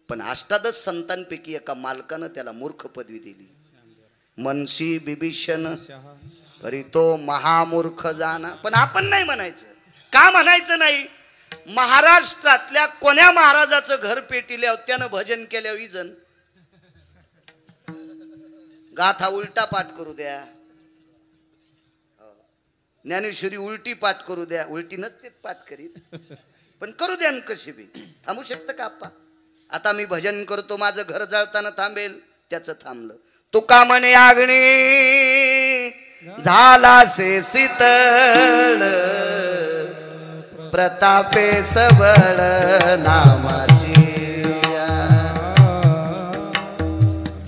पण अष्टादश संतांपैकी एका मालकानं त्याला मूर्ख पदवी दिली. मनसी बिभीषण तरी तो महामूर्ख जाना. पण आपण नाही म्हणायचं. का म्हणायचं नाही? महाराष्ट्रातल्या कोण्या महाराजाचं घर पेटिल्यावर त्यानं भजन केल्यावर इजन गाथा उलटा पाठ करू द्या, ज्ञानेश्वरी उलटी पाठ करू द्या. उलटी नसते पाठ करीत, पण करू द्या न कशी बी. थांबू शकतं का आप्पा? आता मी भजन करतो, माझं घर जळताना थांबेल, त्याचं थांबलं. तुका म्हणे आगणी झाला से शीतळ, प्रतापे सबळ नामाची.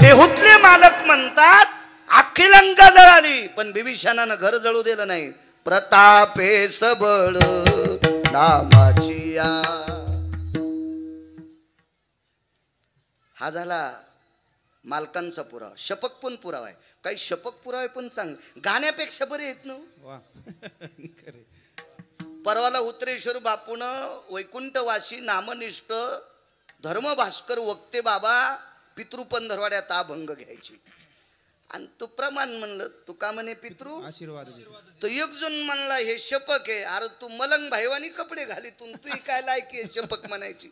देहूतले मालक म्हणतात, अख्खी लंका जळाली पण बिभीषणानं घर जळू दिलं नाही. प्रतापे सबळ नामाची. हा झाला मालकांचा पुरावा. शपक पण पुरावा आहे. काही शपक पुरावे पण चांगले, गाण्यापेक्षा बरे आहेत ना. परवाला उत्तरेश्वर बापून वैकुंठवासी नामनिष्ठ धर्मभास्कर वक्ते बाबा पितृपंधरवाड्यात अभंग घ्यायची. आणि तो प्रमाण म्हणलं, तुका म्हणे पितृ आशीर्वाद. तो एक जण म्हणला, हे शपक आहे. अरे तू मलंग भाईवानी कपडे घालीतून तू काय लायकी आहे शपक म्हणायची?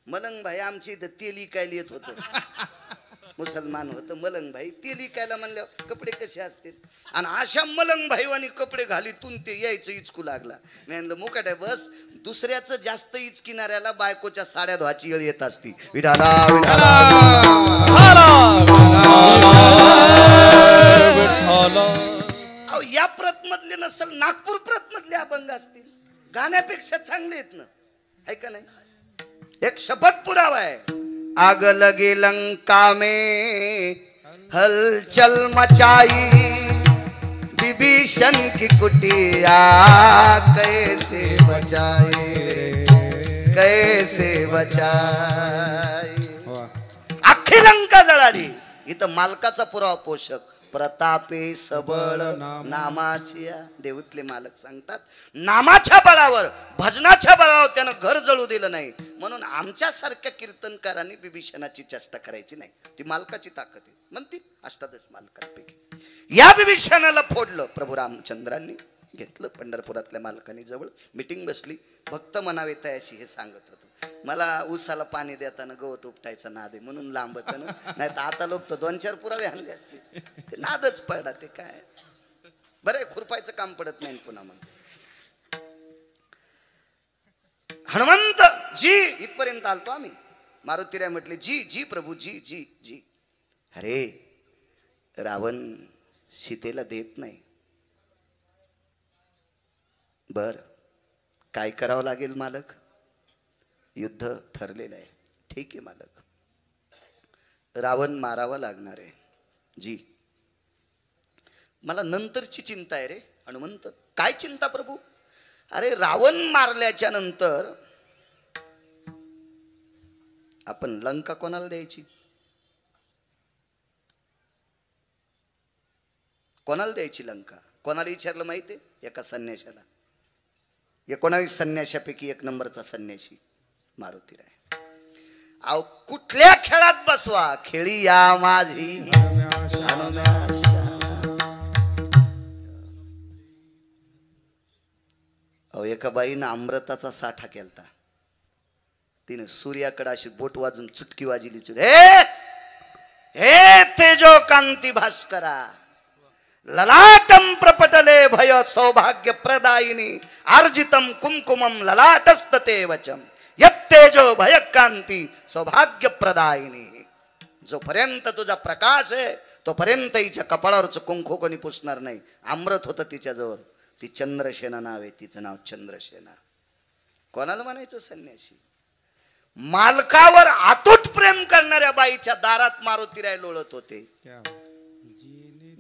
मलंग भाई आमची इथं तेल इकायला येत होतं. मुसलमान होतं मलंग भाई. तेल इकायला म्हणल्यावर कपडे कसे असतील? आणि अशा मलंग भाईवानी कपडे घालीतून ते यायचं इचकू लागला. मी म्हणलं, मुकाट्या बस. दुसऱ्याचं जास्त इचकिणाऱ्याला बायकोच्या साड्या धुवाची वेळ येत असती. विठाला विठाला. अहो या प्रत मधले नसल, नागपूर प्रत मधले अभंग असतील. गाण्यापेक्षा चांगले आहेत ना, आहे का नाही? एक शपथ पुरावा है। आग लगी लंका में हलचल मचाई, विभीषण की कुटिया कैसे बचाए, कैसे बचाए। अख्खी लंका जळाली। इथं मालकाचा पुरावा पोषक प्रतापे सबळ नामाची। देऊतले मालक सांगतात नामाच्या बळावर भजनाच्या बळावर त्यानं घर जळू दिलं नाही, म्हणून आमच्या सारख्या कीर्तनकारांनी विभीषणाची चेष्टा करायची नाही। ती मालकाची ताकद आहे म्हणती। अष्टादश मालकांपैकी या विभीषणाला फोडलं प्रभू रामचंद्रांनी। घेतलं पंढरपुरातल्या मालकानी जवळ मीटिंग बसली. भक्त म्हणावे तयाशी हे सांगत होतो. मला ऊसाला पाणी देताना गवत उपटायचा नाद आहे म्हणून लांबत ना, नाही तर आता लोक तर 2-4 पुरावे आणले असते. ते नादच पडला. ते काय बरं आहे, खुरपायचं काम पडत नाही पुन्हा. मग हनुमंत जी इथपर्यंत आलतो आम्ही. मारुतीराय म्हटले जी जी प्रभू जी जी जी. अरे रावण सीतेला देत नाही. बर काय करावं लागेल मालक? युद्ध ठरलेलं आहे. ठीक आहे मालक, रावण मारावा लागणार आहे. जी मला नंतरची चिंता आहे रे हनुमंत. काय चिंता प्रभू? अरे रावण मारल्याच्या नंतर आपण लंका कोणाला द्यायची? कोणाला द्यायची लंका? कोणाला विचारलं माहिती आहे? एका संन्याशाला. 19 संन्याशापैकी 1 नंबरचा संन्याशी मारुतीराय. अहो कुठल्या खेळात बसवा, खेळी या माझी अहो एका बाईनं अमृताचा साठा केलता. तिने सूर्याकडे अशी बोट वाजून चुटकी वाजली. हे तेजो कांती भास्करा ललाटम प्रपटले भय सौभाग्य प्रदायिनी अर्जितम कुंकुमम ललाटस्तते वचम यत्तेजो भय कांती सौभाग्य प्रदायिनी. जोपर्यंत तुझा प्रकाश आहे तोपर्यंत हिच्या कपाळावरचं कुंकू कोणी पुसणार नाही. अमृत होतं तिच्याजवळ. ती चंद्रसेना नाव आहे. तिचं नाव चंद्रसेना. कोणाला म्हणायचं संन्याशी? मालकावर अतूट प्रेम करणाऱ्या बाईच्या दारात मारुतीराय लोळत होते.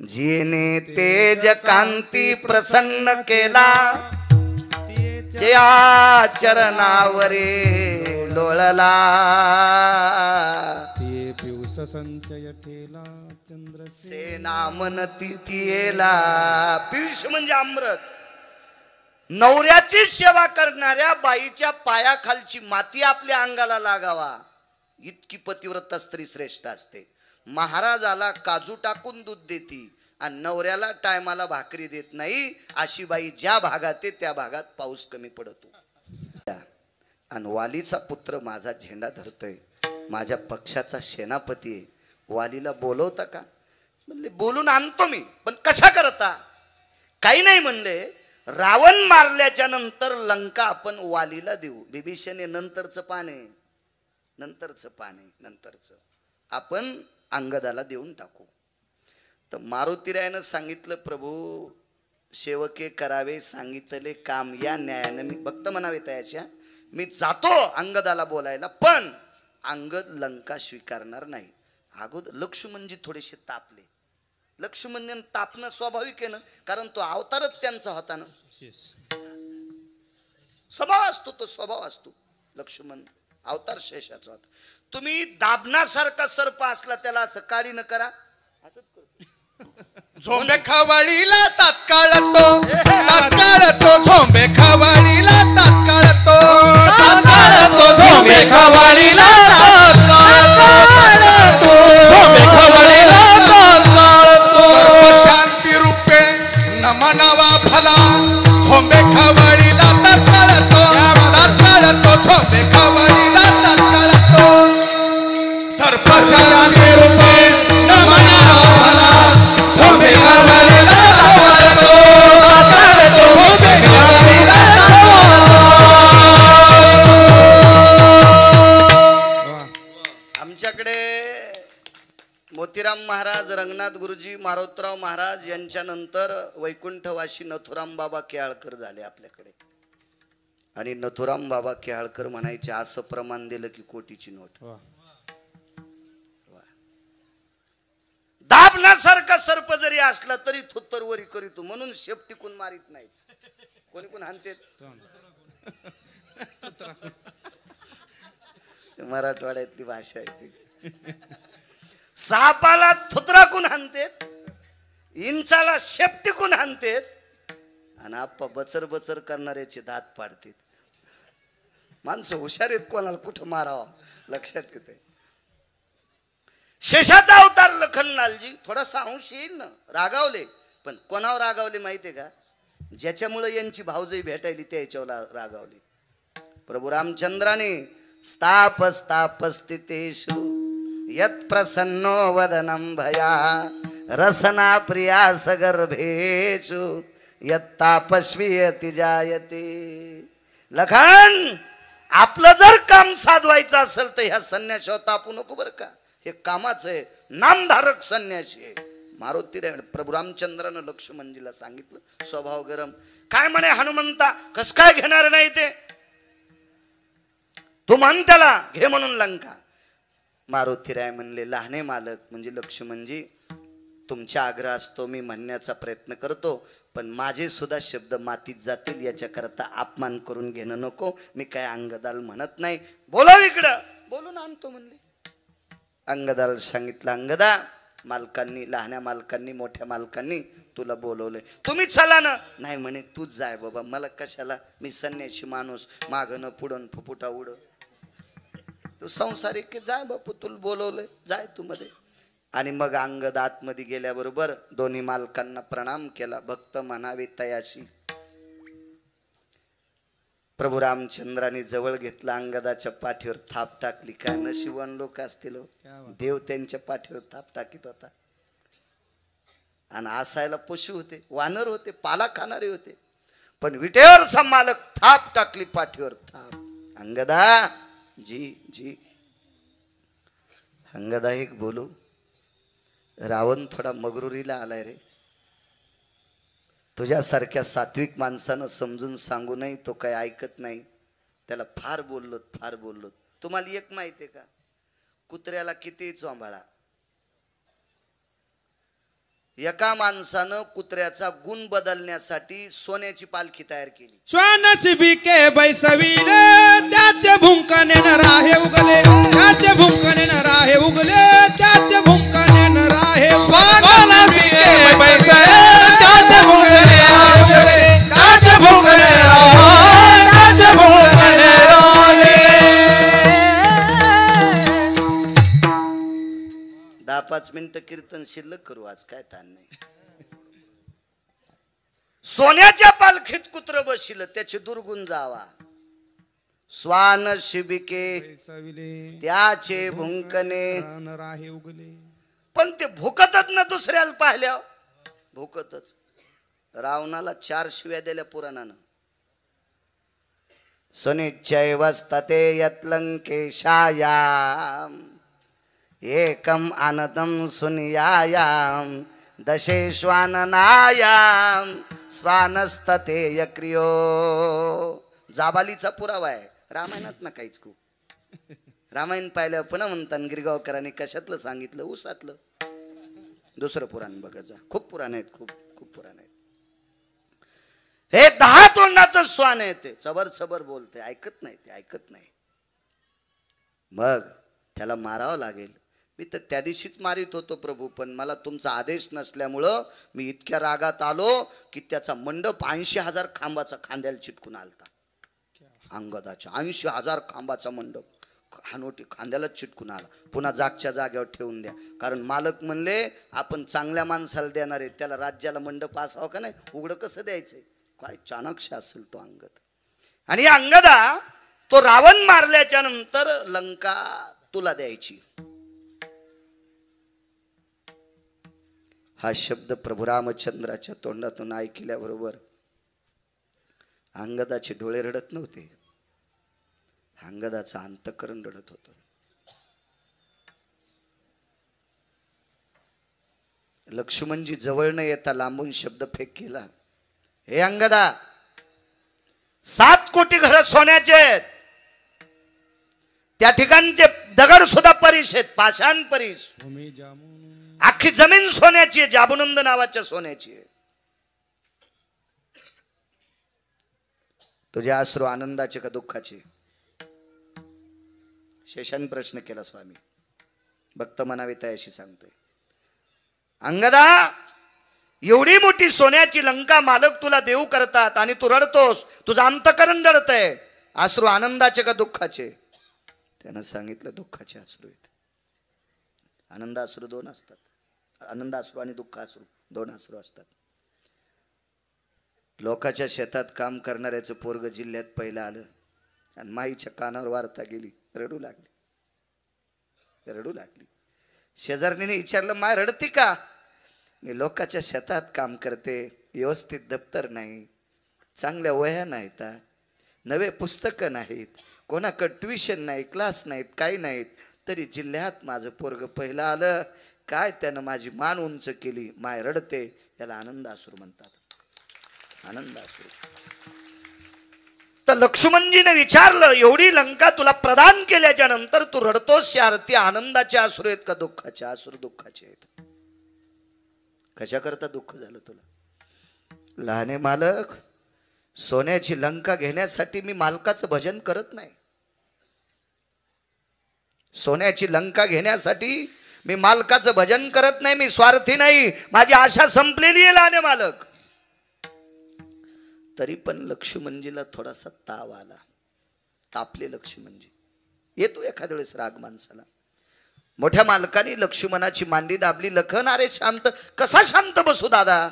जिने तेज कांती प्रसन्न केला त्या चरणावरे लोळला. ते पिऊस संचय ठेला चंद्र सेना मन तिथेला. पियुष म्हणजे अमृत. नवऱ्याची सेवा करणाऱ्या बाईच्या पायाखालची माती आपल्या अंगाला लागावा इतकी पतिव्रता स्त्री श्रेष्ठ असते. महाराजाला काजू टाकून दूध देती आणि नवऱ्याला टायमाला भाकरी देत नाही अशी बाई ज्या भागात आहे त्या भागात पाऊस कमी पडतो. आणि वालीचा पुत्र माझा झेंडा धरतोय, माझ्या पक्षाचा सेनापती आहे. वालीला बोलवता का? म्हणले बोलून आणतो मी, पण कसा करता? काही नाही म्हणले. रावण मारल्याच्या नंतर लंका आपण वालीला देऊ. बिभीषणे नंतरचं पाने नंतरचं आपण अंगदाला देऊन टाकू. तर मारुतीरायानं सांगितलं प्रभू सेवके करावे सांगितले काम या न्यायानं मी भक्त म्हणावे तयाच्या. मी जातो अंगदाला बोलायला, पण अंगद लंका स्वीकारणार नाही. अगोदर लक्ष्मणजी थोडेसे तापले. लक्ष्मण तापणं स्वाभाविक आहे ना, कारण तो अवतारच त्यांचा होता ना. स्वभाव असतो. लक्ष्मण अवतार शेषाचा होता. तुम्ही दाबनासारखा सर्प असला त्याला असं काळी न करा. झोंबे खवळीला तात्काळ तो झोंबे खवळीला तात्काळ तो झोंबे खवळीला शांती रूपे नमनावा भला झोंबे खवळीला तात्काळ तो झोंबे खवळीला तात्काळ तो सर्प शांती रूपे नमनावा भला झोंबे खवळीला तात्काळ तो झोंबे खवळीला आमच्याकडे मोतीराम महाराज, रंगनाथ गुरुजी, मारोतराव महाराज यांच्यानंतर वैकुंठवासी नथुराम बाबा केळकर झाले आपल्याकडे. आणि नथुराम बाबा केळकर म्हणायचे असं प्रमाण दिलं की कोटीची नोट. दाबण्यासारखा सर्प जरी असला तरी थुत्तरवरी करीतो म्हणून शेपटी कोण मारित नाही. कोणी कोण हाणते मराठवाड्यातली भाषा आहे ती. सापाला थुतराकून हाणतेत, इंचाला शेपटीकून हाणतेत आणि आप्पा बचर बचर करणाऱ्याचे दात पाडतेत. माणसं हुशार आहेत, कोणाला कुठं मारावं लक्षात येते. शेषाचा अवतार लखनलालजी थोडासा अंश येईल ना, रागावले. पण कोणावर रागावले माहितीये का? ज्याच्यामुळे यांची भावजई भेटायली त्या याच्यावर रागावली. प्रभू रामचंद्राने स्थाप स्थितेषु यत प्रसन्नो वदनं भया रसना प्रिया सगर्भेषु यत तापस्वीयति जायते. लखन, आपलं जर काम साधवायचं असेल तर ह्या संन्याशावर तापू नको बरं का. हे कामाचं आहे, नामधारक संन्यासी आहे. मारुती प्रभू रामचंद्रानं लक्ष्मणजीला सांगितलं स्वभाव गरम. काय म्हणे हनुमंता, कस काय घेणार नाही ते, तू म्हण त्याला घे म्हणून लंका. मारुतीराय म्हणले लहाने मालक म्हणजे लक्ष्मणजी, तुमच्या आग्रह असतो मी म्हणण्याचा प्रयत्न करतो, पण माझे सुद्धा शब्द मातीत जातील याच्याकरता अपमान करून घेणं नको. मी काय अंगदाल म्हणत नाही. बोलाव इकडं. बोलून आणतो म्हणले. अंगदाला सांगितलं, अंगदा, मालकांनी, लहान्या मालकांनी, मोठ्या मालकांनी तुला बोलवलंय, तुम्ही चला ना. नाही म्हणे, तूच जाय बाबा, मला कशाला, मी संन्याशी माणूस, मागणं पुढं फुफुटा उड, तू संसारिक जाय बापू, तुला बोलवलंय, जाय तू मध्ये. आणि मग अंगद आतमध्ये गेल्याबरोबर दोन्ही मालकांना प्रणाम केला. भक्त म्हणावे तयाशी. प्रभू रामचंद्राने जवळ घेतलं, अंगदाच्या पाठीवर थाप टाकली. काय नशिबवान लोक असतील, देव त्यांच्या पाठीवर थाप टाकीत होता. आणि असायला पशु होते, वानर होते, पाला खाणारे होते, पण विटेवरचा मालक थाप टाकली पाठीवर थाप. अंगदा जी जी. अंगदा एक बोलू, रावण थोडा मगरुरीला आलाय रे. तुझ्यासारख्या सात्विक माणसानं समजून सांगू नाही, तो काही ऐकत नाही. त्याला फार बोललो. तुम्हाला एक माहिती आहे का, कुत्र्याला किती चोंबाळा, एका माणसानं कुत्र्याचा गुण बदलण्यासाठी सोन्याची पालखी तयार केली. श्वानशिबी के बैसवीर त्याचे भुंकणे न राहे उगले, त्याचे भुंकणे न राहे उगले, त्याचे भुंकणे न राहे. श्वानशिबी के बैसवीर त्याचे भुंकणे राहे, त्याचे भुंकणे राहे, त्याचे भुंकणे राहे. 10-5 मिनिटं कीर्तन शिल्लक करू आज, काय ताण नाही. सोन्याच्या पालखीत कुत्र बसिल, त्याचे दुर्गुण जावा. स्वान शिबिके त्याचे भुंकणे न राहे उगले. पण ते भुकतच ना दुसऱ्याला पाहिल्या, भुकतच. रावणाला 4 शिव्या दिल्या पुराणानं. सुनिश्चयवस्तते यत्लंकेशायाम एकम आनदम सुनियायाम दशेश्वाननायाम स्वानस्तते यक्रियो. जाबालीचा पुरावा आहे रामायणात ना काहीच. खूप रामायण पाहिलं पुन्हा म्हणतात गिरगावकरांनी कशातलं सांगितलं, उसातलं. दुसरं पुराण बघा जा, खूप पुराण आहेत, खूप पुराण आहेत. हे 10 तोंडाचं स्वान आहे, ते चबर बोलते, ऐकत नाही. मग त्याला मारावं लागेल. मी तर त्या दिवशीच मारित होतो प्रभू, पण मला तुमचा आदेश नसल्यामुळं मी इतक्या रागात आलो की त्याचा मंडप 80,000 खांबाचा खांद्याला चिटकून आलता. अंगदाच्या 80,000 खांबाचा मंडप हानोटी खांद्याला चिटकून आला. पुन्हा जागच्या जागेवर ठेवून द्या, कारण मालक म्हणले आपण चांगल्या माणसाला देणार आहे, त्याला राज्याला मंडप असावं का नाही, उघडं कसं द्यायचंय. काय चाणक्ष असेल तो अंगद. आणि अंगदा तो रावण मारल्याच्या नंतर लंका तुला द्यायची. हा शब्द प्रभू रामचंद्राच्या तोंडातून ऐकल्याबरोबर अंगदाचे डोळे रडत नव्हते, अंगदाचं अंतःकरण रडत होतं. लक्ष्मणजी जवळ न येता लांबून शब्द फेक केला, हे अंगदा 7 कोटी घर सोन्याचे आहेत, त्या ठिकाणचे दगड सुद्धा परीस आहेत, पाषाण परीस. अख्खी जमीन सोन्याची आहे, जाबुनंद नावाच्या सोन्याची आहे. तुझे अश्रू आनंदाचे का दुःखाचे? शेषाने प्रश्न केला. स्वामी भक्त म्हणावे तयाशी सांगतोय, अंगदा एवढी मोठी सोन्याची लंका मालक तुला देऊ करतात आणि तू रडतोस, तुझं अंतःकरण रडतंय. अश्रू आनंदाचे का दुःखाचे? त्यानं सांगितलं दुःखाचे अश्रू आहेत. आनंदाश्रू 2 असतात, आनंदाश्रू आणि दुःखाश्रू 2 अश्रू असतात. लोकाच्या शेतात काम करणाऱ्याचं पोरग जिल्ह्यात पहिलं आलं आणि माईच्या कानावर वार्ता गेली. रडू लागली. शेजारणीने विचारलं, माय रडती का? मी लोकाच्या शेतात काम करते, व्यवस्थित दप्तर नाही, चांगल्या वह्या नाहीत, नवे पुस्तकं नाहीत, कोणाकडे ट्युशन नाही, क्लास नाहीत, काही नाहीत, तरी जिल्ह्यात माझं पोरग पहिलं आलं. काय त्यानं माझी मान उंच केली. माय रडते. याला आनंदाश्रू म्हणतात. आनंदाश्रू. तर लक्ष्मणजीने विचारलं, एवढी लंका तुला प्रदान केल्याच्या नंतर तू रडतोस यार, ती आनंदाचे अश्रू आहेत का दुःखाचे अश्रू? दुःखाचे आहेत. कशा करता दुःख झालं तुला? लहाने मालक, सोन्याची लंका घेण्यासाठी मी मालकाचं भजन करत नाही. सोन्याची लंका घेण्यासाठी मी मालकाचं भजन करत नाही. मी स्वार्थी नाही. माझी आशा संपलेली आहे लहाने मालक. तरी पण लक्ष्मणजीला थोडासा ताव आला. तापले लक्ष्मणजी. येतो एखाद्या वेळेस राग माणसाला. मोठ्या मालकाने लक्ष्मणाची मांडी दाबली. लखन, अरे शांत. कसा शांत बसू दादा?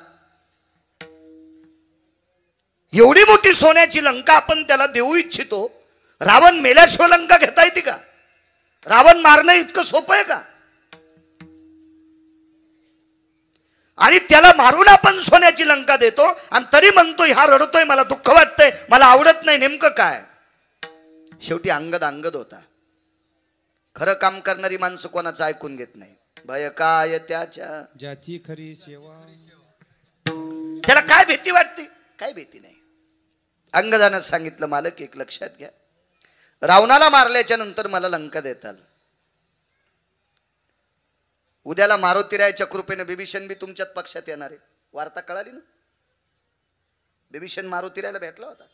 एवढी मोठी सोन्याची लंका आपण त्याला देऊ इच्छितो. रावण मेल्याशिवाय लंका घेता येते का? रावण मारणं इतकं सोपं आहे का? आणि त्याला मारून आपण सोन्याची लंका देतो आणि तरी म्हणतोय हा रडतोय, मला दुःख वाटतंय, मला आवडत नाही. नेमकं काय? शेवटी अंगद होता. खरं काम करणारी माणसं कोणाचं ऐकून घेत नाही. भय काय त्याच्या, ज्याची खरी सेवा. त्याला काय भीती वाटते? काय भीती नाही. अंगदानं सांगितलं, मालक एक लक्षात घ्या, रावणाला मारल्याच्या नंतर मला लंका देताल. उद्याला मारुतीरायाच्या कृपेने बिभीषण बी तुमच्यात पक्षात येणार आहे. वार्ता कळाली ना? बिभीषण मारुतीरायाला भेटला होता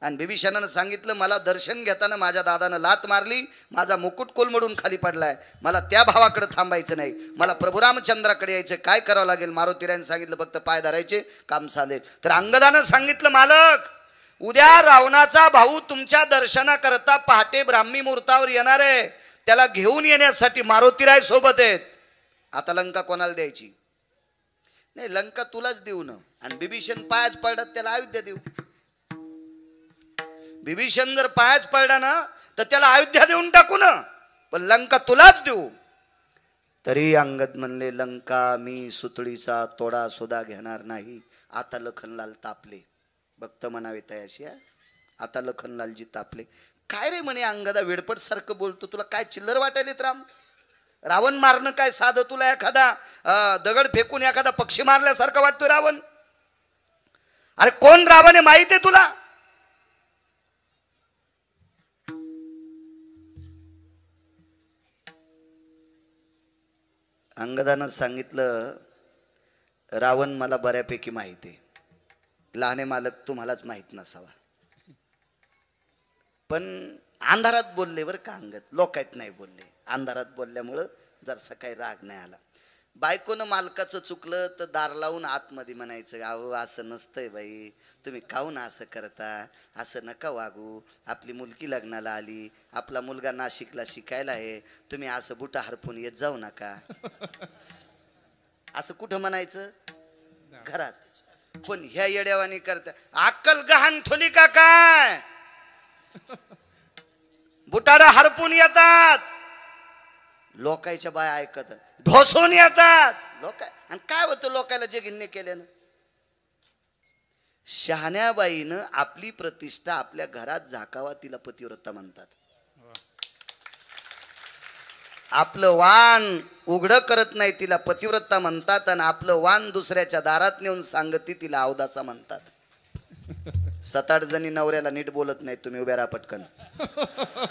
आणि बिभीषणानं सांगितलं, मला दर्शन घेताना माझ्या दादानं लात मारली, माझा मुकुट कोलमडून खाली पडलाय, मला त्या भावाकडे थांबायचं नाही, मला प्रभू रामचंद्राकडे यायचं. काय करावं लागेल? मारुतीरायानं सांगितलं, फक्त पाय धरायचे, काम साधेल. तर अंगदानं सांगितलं, मालक उद्या रावणाचा भाऊ तुमच्या दर्शनाकरता पहाटे ब्राह्मी मुहूर्तावर येणार आहे. त्याला घेऊन येण्यासाठी मारुतीराय सोबत आहेत. आता लंका कोणाला द्यायची? नाही, लंका तुलाच देऊ ना. आणि बिभीषण पायाच पडत त्याला अयोध्या देऊ. बिभीषण जर पायाच पडला ना तर त्याला अयोध्या देऊन टाकू ना, पण लंका तुलाच देऊ. तरी अंगद म्हणले, लंका मी सुतळीचा तोडा सुद्धा घेणार नाही. आता लखनलाल तापले. भक्त म्हणावे तयाशी. आता लखनलालजी तापले. काय रे म्हणे, अंगदा वेडपट सारखं बोलतो, तुला काय चिल्लर वाटायलेत राम? रावण मारणं काय साधं? तुला एखादा दगड फेकून एखादा पक्षी मारल्यासारखं वाटतोय रावण? अरे कोण रावण आहे माहिती आहे तुला? अंगदानं सांगितलं, रावण मला बऱ्यापैकी माहिती आहे. लहाने मालक तुम्हालाच माहित नसावा. पण अंधारात बोलले बरं का अंगद, लोकायत नाही बोलले. अंधारात बोलल्यामुळं जरसा काही राग नाही आला. बायकोनं मालकाचं चुकलं तर दार लावून आतमध्ये म्हणायचं, अहो असं नसतंय बाई, तुम्ही काहून असं करता, असं नका वागू, आपली मुलगी लग्नाला आली, आपला मुलगा नाशिकला शिकायला आहे, तुम्ही असं बुटा हरपून येत जाऊ नका. असं कुठं म्हणायचं? घरात. पण ह्या येड्यावानी करता. अक्कल गहाण ठोली का काय? बुटाडा हरपून येतात, लोकांच्या बाया ऐकत ढोसून येतात लोक. आणि काय होतं लोकांना जे गिन्ने केल्यानं? शहाण्याबाईनं आपली प्रतिष्ठा आपल्या घरात झाकावा, तिला पतिव्रता म्हणतात. आपलं वाण उघड करत नाही तिला पतिव्रता म्हणतात, आणि आपलं वाण दुसऱ्याच्या दारात नेऊन सांगती तिला अवदासा म्हणतात. 7-8 जणी नवऱ्याला नीट बोलत नाही. तुम्ही उभ्या राहा पटकन,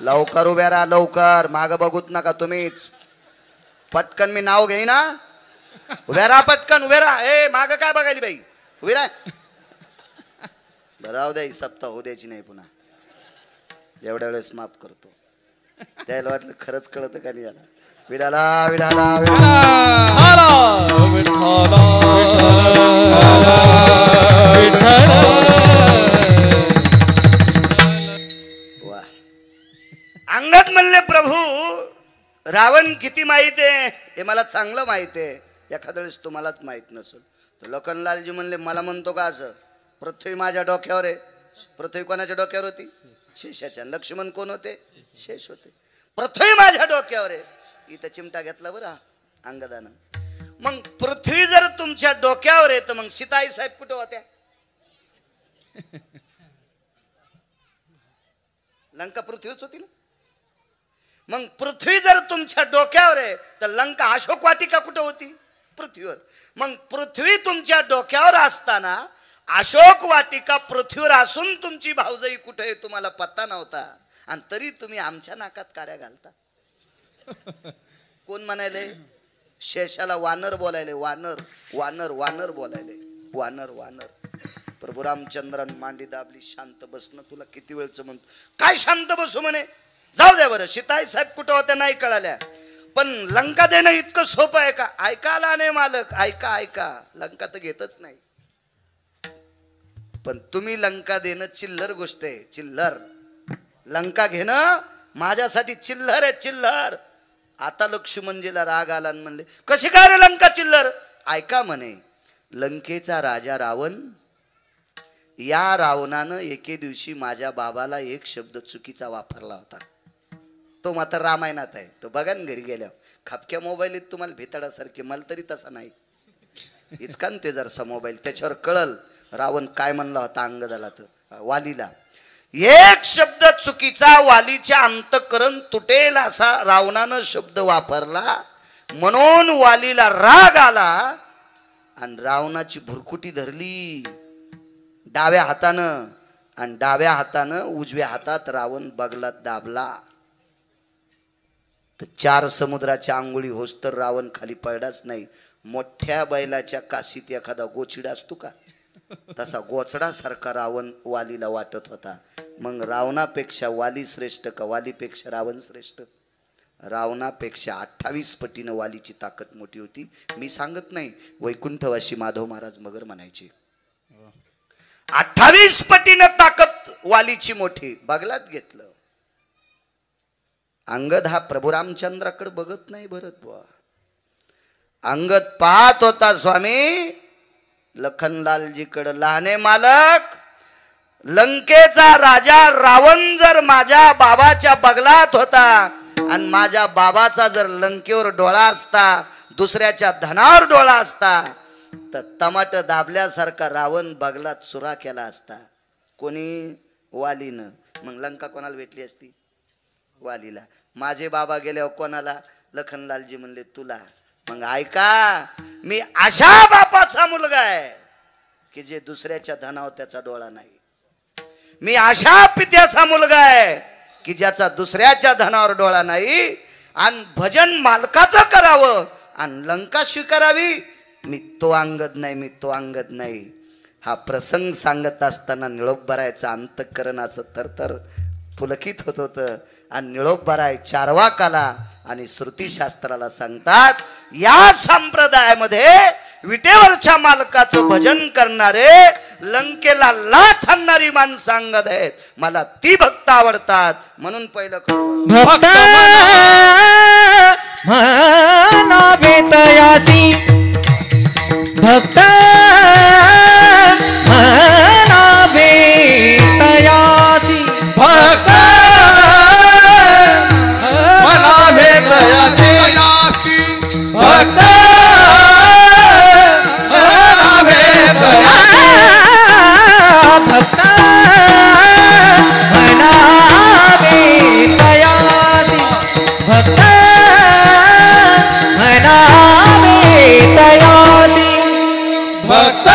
लवकर उभ्या राहा, लवकर. माग बघूत नका तुम्हीच. पटकन मी नाव घेई ना. उभ्या राहा पटकन, उभ्या राहा. ए माग काय बघायली बाई, उभी राहा. बरं द्या, सप्ताह होऊ द्यायची नाही पुन्हा. एवढ्या वेळेस माफ करतो. त्याला वाटलं खरंच कळतं का नाही. याला विडाला विडाला वा. अंगद म्हणले, प्रभू रावण किती माहित आहे हे मला चांगलं माहित आहे, एखाद्या वेळेस तुम्हालाच माहित नसेल. तर लखनलालजी म्हणले, मला म्हणतो का असं? पृथ्वी माझ्या डोक्यावर आहे. पृथ्वी कोणाच्या डोक्यावर होती? शेषाच्या. लक्ष्मण कोण होते? शेष होते. पृथ्वी माझ्या डोक्यावर आहे. इथं चिमटा घेतला बरं अंगदानं. मग पृथ्वी जर तुमच्या डोक्यावर आहे तर मग सीताई साहेब कुठे होत्या? लंका पृथ्वीच होती ना. मग पृथ्वी जर तुमच्या डोक्यावर आहे तर लंका अशोक वाटिका कुठे होती? पृथ्वीवर. मग पृथ्वी तुमच्या डोक्यावर असताना अशोक वाटिका पृथ्वीवर असून तुमची भाऊजाई कुठे आहे तुम्हाला पत्ता नव्हता आणि तरी तुम्ही आमच्या नाकात काड्या घालता. कोण म्हणाले? शेषाला वानर बोलायले. वानर वानर वानर बोलायले. वानर वानर. प्रभू रामचंद्रान मांडी दाबली. शांत बस ना. तुला किती वेळचं म्हणतो. काय शांत बसू म्हणे? जाऊ द्या बरं. सीताई साहेब कुठं होत्या नाही कळाल्या. पण लंका देणं इतकं सोपं आहे का? ऐकायला नाही मालक. ऐका ऐका. लंका तर घेतच नाही. पण तुम्ही लंका देणं चिल्लर गोष्ट आहे. चिल्लर. लंका घेणं माझ्यासाठी चिल्लर आहे. चिल्लर. आता लक्ष्मणजीला राग आला आणि म्हणले कशी काय रे लंका चिल्लर? ऐका म्हणे. लंकेचा राजा रावण, या रावणानं एके दिवशी माझ्या बाबाला एक शब्द चुकीचा वापरला होता. तो मात्र रामायणात आहे. तो बघा ना घरी गेल्यावर. खापक्या मोबाईल तुम्हाला भेताडासारखे. मला तरी तसा नाही. इचकान ते जरसा मोबाईल त्याच्यावर कळल रावण काय म्हणला होता अंगदाला तर वालीला. एक शब्द चुकीचा वालीच्या अंतःकरण तुटेल असा रावणानं शब्द वापरला. म्हणून वालीला राग आला आणि रावणाची भुरकुटी धरली डाव्या हातानं आणि डाव्या हातानं उजव्या हातात रावण बगलात दाबला. तर 4 समुद्राच्या आंघोळी होस तर रावण खाली पडलाच नाही. मोठ्या बैलाच्या काशीत एखादा गोचिडा असतो का तसा गोचडासारखा रावण वालीला वाटत होता. मग रावणापेक्षा वाली श्रेष्ठ का वालीपेक्षा रावण श्रेष्ठ? रावणापेक्षा 28 पटीनं वालीची ताकद मोठी होती. मी सांगत नाही. वैकुंठवासी माधव महाराज मगर म्हणायचे 28 पटीनं ताकद वालीची मोठी. बगलात घेतलं. अंगद हा प्रभू रामचंद्राकडे बघत नाही भरत बुवा. अंगद पाहत होता स्वामी लखनलालजीकडे. लहाने मालक, लंकेचा राजा रावण जर माझ्या बाबाच्या बगलात होता आणि माझ्या बाबाचा जर लंकेवर डोळा असता, दुसऱ्याच्या धनावर डोळा असता तर टमाट दाबल्यासारखा रावण बगलात चुरा केला असता. कोणी? वालीनं. मग लंका कोणाला भेटली असती? वालीला. माझे बाबा गेल्यावर कोणाला? लखनलालजी म्हणले तुला. मग ऐका, मी अशा बापाचा मुलगा आहे की जे दुसऱ्याच्या धनावर त्याचा डोळा नाही. मी अशा पित्याचा मुलगा आहे की ज्याचा दुसऱ्याच्या धनावर डोळा नाही. आणि भजन मालकाचं करावं आणि लंका स्वीकारावी. मी तो अंगद नाही. मी तो अंगद नाही. हा प्रसंग सांगत असताना निळोबरायचं अंतःकरण असं थरथर पुलकित होत होतं. आणि निळोबराय चारवाकाला आणि श्रुतीशास्त्राला सांगतात या संप्रदायामध्ये विटेवरच्या मालकाचं भजन करणारे लंकेला लाथ आणणारी माणसं अंगद आहेत. मला ती भक्त आवडतात. म्हणून पहिलं भक्त मना बेतयासी, भक्त मना बेतयासी, भक्त मना भेटयासी, भक्त मना भेटयासी, भक्त मना बेतयासी, भक्त मना बेतयासी, भक्त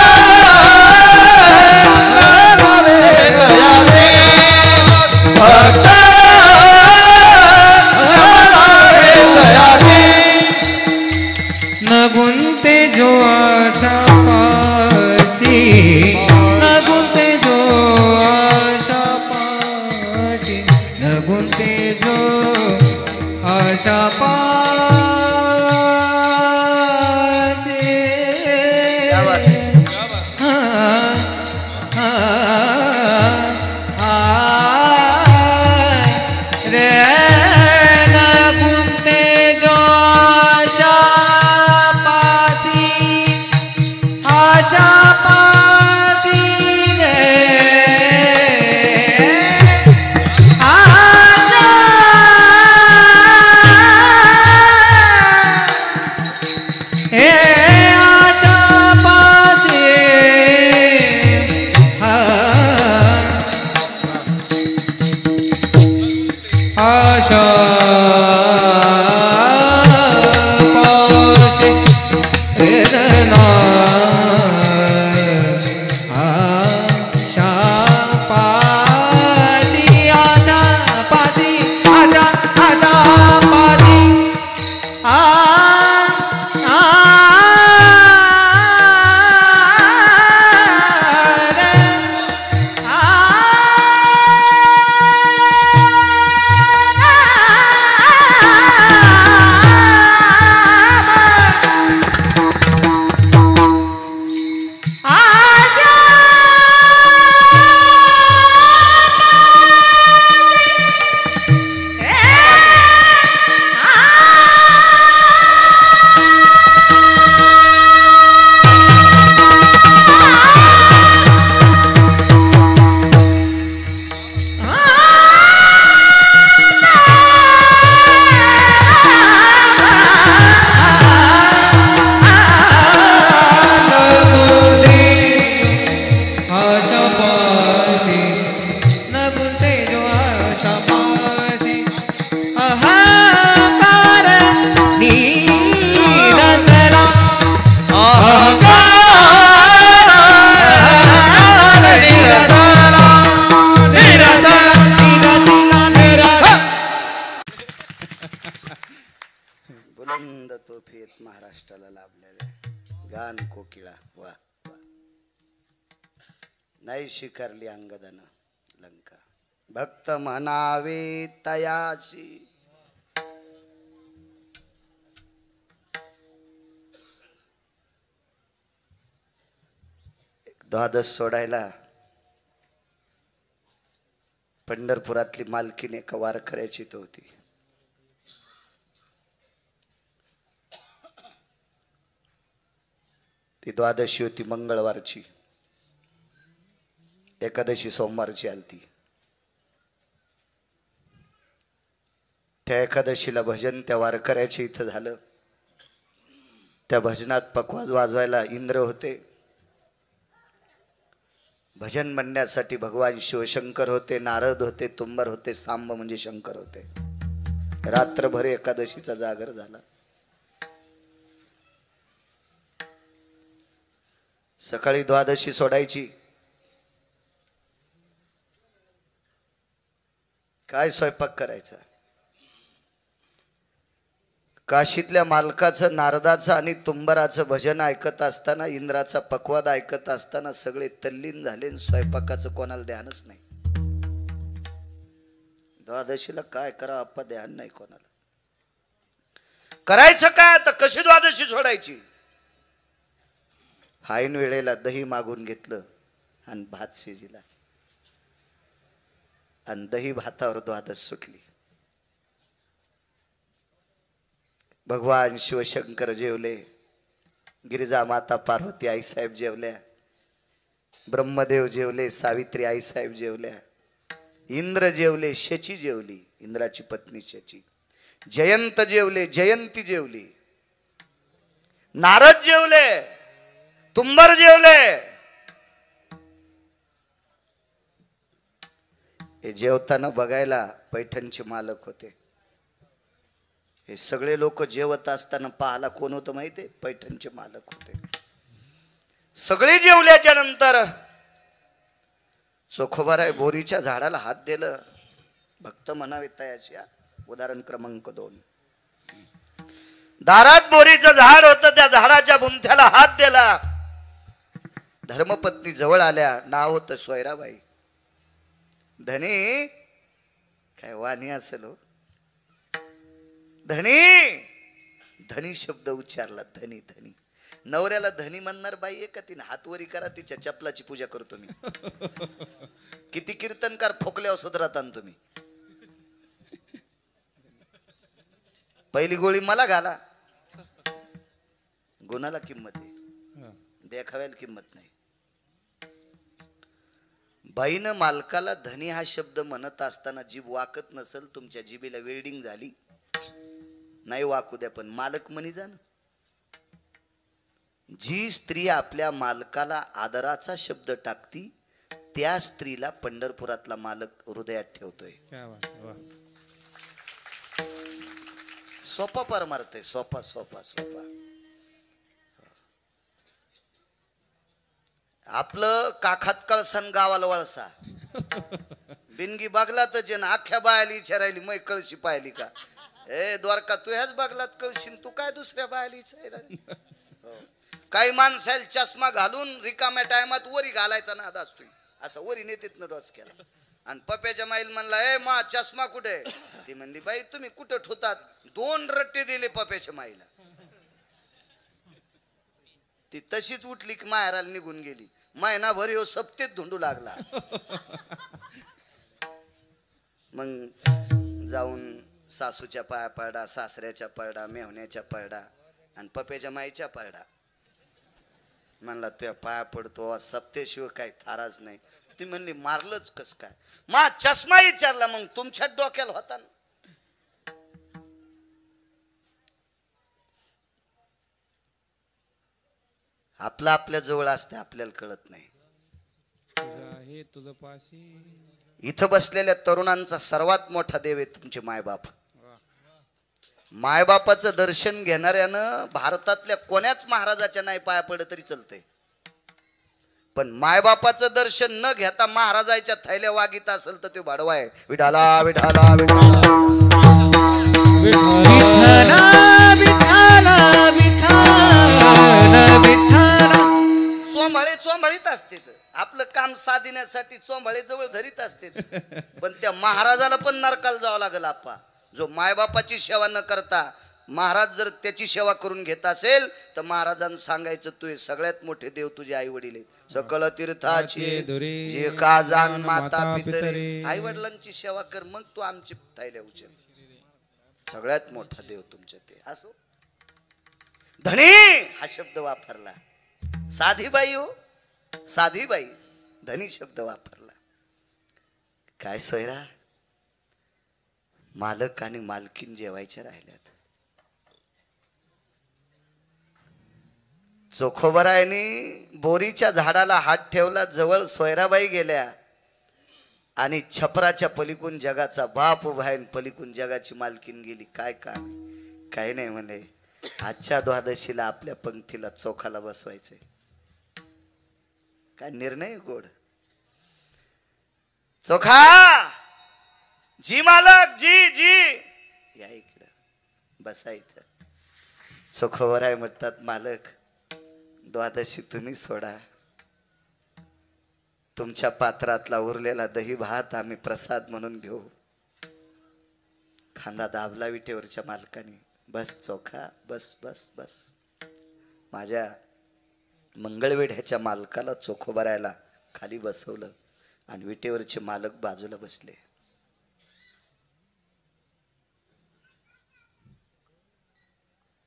नाही स्वीकारली अंगदानं लंका. भक्त म्हणावे तयाशी द्वादश सोडायला पंढरपुरातली मालकीण एका वारकऱ्याची तो होती. ती द्वादशी होती मंगळवारची, एकादशी सोमवारची आलती. त्या एकादशीला भजन त्या वारकऱ्याचे इथं झालं. त्या भजनात पखवाज वाजवायला इंद्र होते, भजन म्हणण्यासाठी भगवान शिवशंकर होते, नारद होते, तुंबर होते, सांब म्हणजे शंकर होते. रात्रभर एकादशीचा जागर झाला. सकाळी द्वादशी सोडायची. काय स्वयंपाक करायचा? काशीतल्या मालकाचं, नारदाचं आणि तुंबराचं भजन ऐकत असताना, इंद्राचा पखवाद ऐकत असताना सगळे तल्लीन झाले. स्वयंपाकाचं कोणाला ध्यानच नाही. द्वादशीला काय करावं आप्पा ध्यान नाही कोणाला. करायचं काय आता? कशी द्वादशी सोडायची? ऐन वेळेला दही मागून घेतलं आणि भात शिजिला आणि दही भातावर द्वादश सुटली. भगवान शिवशंकर जेवले, गिरिजा माता पार्वती आईसाहेब जेवल्या, ब्रह्मदेव जेवले, सावित्री आईसाहेब जेवल्या, इंद्र जेवले, शची जेवली, इंद्राची पत्नी शची, जयंत जेवले, जयंती जेवली, नारद जेवले, तुंबर जेवले. हे जेवताना बघायला पैठणचे मालक होते. हे सगळे लोक जेवत असताना पाहायला कोण होतं माहितीये? पैठणचे मालक होते. सगळे जेवल्याच्या नंतर चोखोबाराय बोरीच्या झाडाला हात दिलं. भक्त म्हणावे तयाची. उदाहरण क्रमांक 2. दारात बोरीचं झाड होतं, त्या झाडाच्या बुंथ्याला हात दिला. धर्मपत्नी जवळ आल्या. नाव होतं सोयराबाई. धनी काय वाणी असेल हो. धनी धनी शब्द उच्चारला. धनी धनी. नवऱ्याला धनी म्हणणार बाई आहे का? तिने हातवरी करा, तिच्या चपलाची पूजा करतो मी. किती कीर्तनकार फोकल्यावर सुधरता तुम्ही. पहिली गोळी मला घाला. गुणाला किंमत आहे, देखाव्याला किंमत नाही. बाईनं मालकाला धनी हा शब्द म्हणत असताना जीभ वाकत नसेल, तुमच्या जिभेला वेल्डिंग झाली नाही, वाकू द्या, पण मालक म्हणी जा ना. जी स्त्री आपल्या मालकाला आदराचा शब्द टाकती, त्या स्त्रीला पंढरपुरातला मालक हृदयात ठेवतोय. सोपा परमार्थ आहे. सोपा सोपा सोपा. आपलं काखात कळसन गावाला वळसा. बिनगी बघला तर जे अख्ख्या बायाली विचारायली मै कळशी पाहिली का? ए द्वारका, तू ह्याच बघलात कळशीन, तू काय दुसऱ्या बायाली विचारायला? काही माणसाला चष्मा घालून रिकाम्या टायमात वरी घालायचा नाद असतोय. असं वरी नेतेत न डोस केला. आणि पप्याच्या माईल म्हणला, ए मा चष्मा कुठे? ती म्हणली, बाई तुम्ही कुठं ठोतात? 2 रट्टे दिले पप्याच्या माईला. ती तशीच उठली की माहेराला निघून गेली. महिनाभर ह्यो सप्तेत धुंडू लागला. मग जाऊन सासूच्या पाया पडला, सासऱ्याच्या पडला, मेहण्याच्या पडला आणि पप्याच्या माईच्या पडला. म्हणला तुझ्या पाया पडतो, सप्तेशिवाय काही थाराच नाही. ती म्हणली, मारलंच कस काय? मा चष्मा विचारला. मग तुमच्या डोक्याला होता ना. आपलं आपल्या जवळ असते, आपल्याला कळत नाही. तुझं पाशी इथं बसलेल्या तरुणांचा सर्वात मोठा देव आहे तुमचे मायबाप. मायबापाचं दर्शन घेणाऱ्यानं भारतातल्या कोण्याच महाराजाच्या नाही पाया पडत तरी चालतंय. पण मायबापाचं दर्शन न घेता महाराजाच्या थैल्या वागित असेल तर तो भाडवा आहे. विठाला विठाला विठाला सोमाळे चोंभाळीत असते आपलं काम साधण्यासाठी चोंभाळी जवळ धरीत असते पण त्या महाराजाला पण नरकाला जावं लागेल आप्पा. जो मायबापाची सेवा न करता महाराज जर त्याची सेवा करून घेत असेल तर महाराजांना सांगायचं तू सगळ्यात मोठे देव तुझे आई वडील आहे. सकल तीर्थाची जे का जाण माता पितरे. आई वडिलांची सेवा कर मग तू आमची ताईला उचल. सगळ्यात मोठा देव तुमच्या ते असो. धनी हा शब्द वापरला. साधी बाई हो साधी बाई धनी शब्द वापरला. काय सोयरा मालक आणि मालकीन जेवायच्या राहिल्यात. चोखोबरायनी बोरीच्या झाडाला हात ठेवला. जवळ सोयराबाई गेल्या आणि छपराच्या पलीकून जगाचा बाप उभा आहे. पलीकून जगाची मालकीन गेली. काय काम काही नाही म्हणे. आजच्या द्वादशीला आपल्या पंक्तीला चोखाला बसवायचंय. काय निर्णय गोड. चोखा जी मालक जी जी या इकडं बसा इथं. चोखोबराय म्हणतात मालक द्वादशी तुम्ही सोडा. तुमच्या पात्रातला उरलेला दही भात आम्ही प्रसाद म्हणून घेऊ. खांदा दाबला विटेवरच्या मालकाने. बस चोखा बस बस बस. माझ्या मंगळवेढ्याच्या मालकाला चोखोबरायला खाली बसवलं आणि विटेवरचे मालक बाजूला बसले.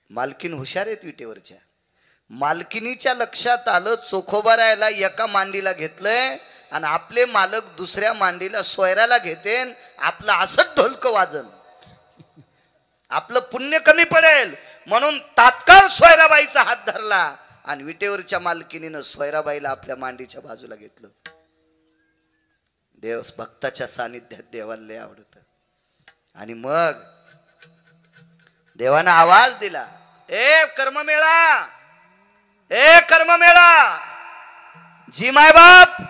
मालकीन हुशार आहेत विटेवरच्या. मालकिनीच्या लक्षात आलं चोखोबरायला एका मांडीला घेतलंय आणि आपले मालक दुसऱ्या मांडीला सोयराला घेतेन. आपलं असत ढोलक वाजन आपलं पुण्य कमी पडेल म्हणून तात्काळ सोयराबाईचा हात धरला आणि विटेवरच्या मालकिनीनं सोयराबाईला आपल्या मांडीच्या बाजूला घेतलं. देव भक्ताच्या सानिध्यात देवाला लय आवडत. आणि मग देवानं आवाज दिला. ए कर्ममेळा ए कर्ममेळा. जी मायबाप.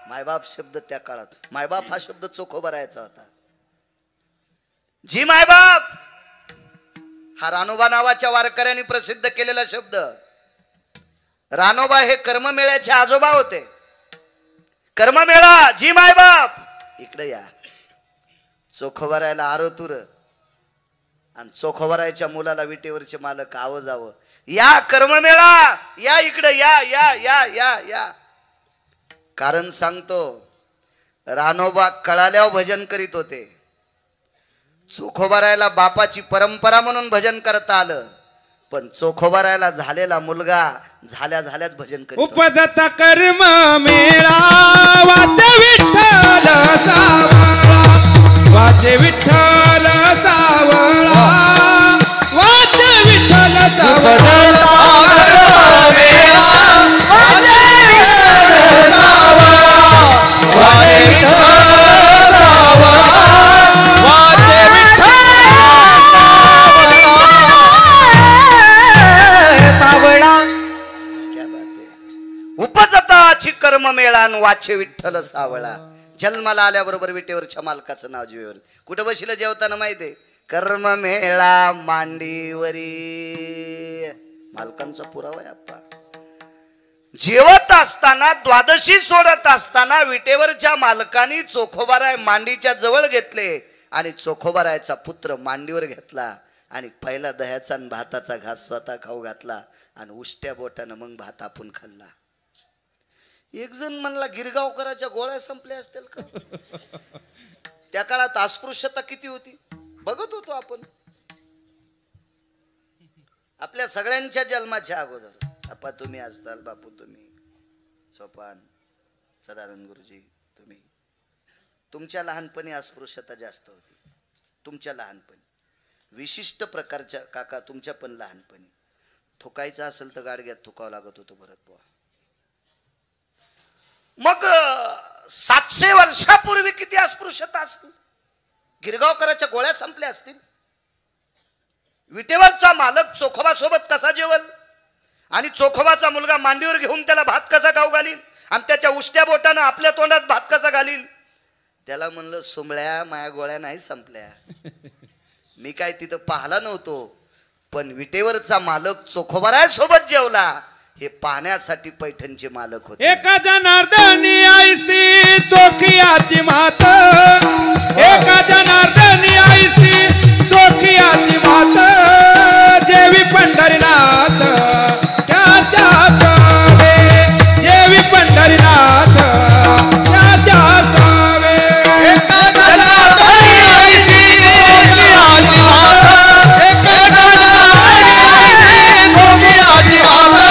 मायबाप शब्द त्या काळात मायबाप हा शब्द चोखोबरायचा होता. जी मायबाप हा रानोबा नावाच्या वारकऱ्यांनी प्रसिद्ध केलेला शब्द. रानोबा हे कर्ममेळ्याचे आजोबा होते. कर्ममेळा जी मायबाप इकडे या. चोखोबरायला आरोतुर आणि चोखोबरायच्या मुलाला विटेवरचे मालक आव जावं. या कर्ममेळा या इकडे या या या या या. कारण सांगतो रानोबा कळाल्यावर भजन करीत होते. चोखोबरायला बापाची परंपरा म्हणून भजन करता आलं पण चोखोबरायला झालेला मुलगा झाल्या झाल्याच भजन करीत होता. उपजत कर्म मेळा वाचे विठ्ठल सावळा वाचे विठ्ठल सावळा वाचे विठ्ठल सावळा. उपजताची कर्म मेळान वाचे विठ्ठल सावळा. जन्माला आल्याबरोबर विटेवरच्या मालकाचं नाव जीवेवर. कुठं बसलं जेवताना माहितीये कर्म मेळा मांडीवरी. मालकांचा पुरावा आहे आप्पा. जेवत असताना द्वादशी सोडत असताना विटेवरच्या मालकानी चोखोबराय मांडीच्या जवळ घेतले आणि चोखोबरायचा पुत्र मांडीवर घेतला आणि पहिला दह्याचा आणि भाताचा घास स्वतः खाऊ घातला आणि उष्ट्या बोटानं मग भात आपण खाल्ला. एक जण म्हणला गिरगावकराच्या गोळ्या संपल्या असतील का. त्या काळात अस्पृश्यता किती होती बघत होतो आपण. आपल्या सगळ्यांच्या जन्माच्या अगोदर आपा तुम्ही असताल, बापू तुम्ही, सोपान, सदानंद गुरुजी तुम्ही. तुमच्या लहानपणी अस्पृश्यता जास्त होती. तुमच्या लहानपणी विशिष्ट प्रकारच्या काका तुमच्या पण लहानपणी थुकायचं असेल तर गाडग्यात थुकावं लागत होतं भरत बुवा. मग 700 वर्षापूर्वी किती अस्पृश्यता असेल. गिरगावकराच्या गोळ्या संपल्या असतील. विटेवरचा मालक चोखोबा सोबत कसा जेवल आणि चोखोबाचा मुलगा मांडीवर घेऊन त्याला भात कसा खाऊ घालील आणि त्याच्या उष्ट्या बोटानं आपल्या तोंडात भात कसा घालील. त्याला म्हणलं सुंबळ्या माया गोळ्या नाही संपल्या. मी काय तिथं पाहला नव्हतो पण विटेवरचा मालक चोखोबाराय सोबत जेवला. हे पाहण्यासाठी पैठणचे मालक होते. एका जनार्दनी आईसी चोखियाची मात, एका जनार्दनी आईसी चोखियाची मात, जेवी पंढरीनाथ त्याच्या जावे, जेवी पंढरीनाथ त्याच्या जावे. एका जनार्दनी आईसी चोखियाची मात, एका जनार्दनी आईसी चोखियाची मात,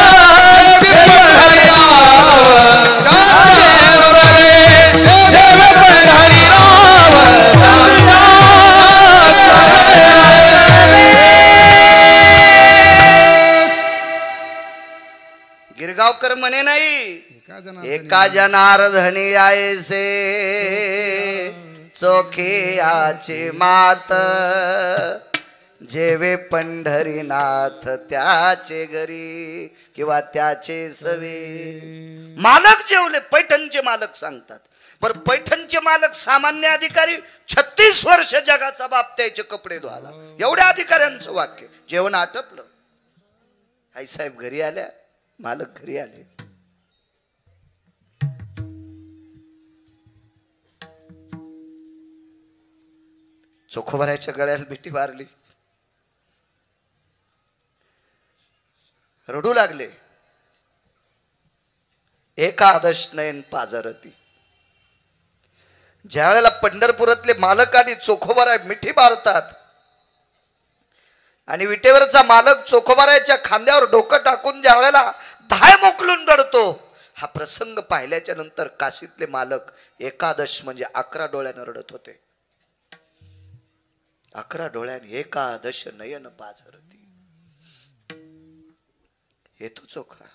गिरगावकर म्हणे नाही, एका जनार्दनी आयसे चोखियाची मात, जेवे पंढरीनाथ त्याचे घरी किंवा त्याचे सवे. मालक जेवले, पैठणचे मालक सांगतात. पर पैठणचे मालक सामान्य अधिकारी 36 वर्ष जगाचा बाप त्याचे कपडे धुवाला, एवढ्या अधिकाऱ्यांचं वाक्य. जेवण आटपलं, आई साहेब घरी आल्या, मालक घरी आले. चोखोबाराच्या गळ्याला बिटी मारली, रडू लागले. एकादश नयन पाजरती. ज्या वेळेला पंढरपुरातले मालक आणि चोखोबारा मिठी मारतात आणि विटेवरचा मालक चोखोबाराच्या खांद्यावर डोकं टाकून ज्या वेळेला धाय मोकलून रडतो, हा प्रसंग पाहिल्याच्या नंतर काशीतले मालक एकादश म्हणजे 11 डोळ्यानं रडत होते. 11 डोळ्याने एकादश नयन पाझरती. हेतू चोखा.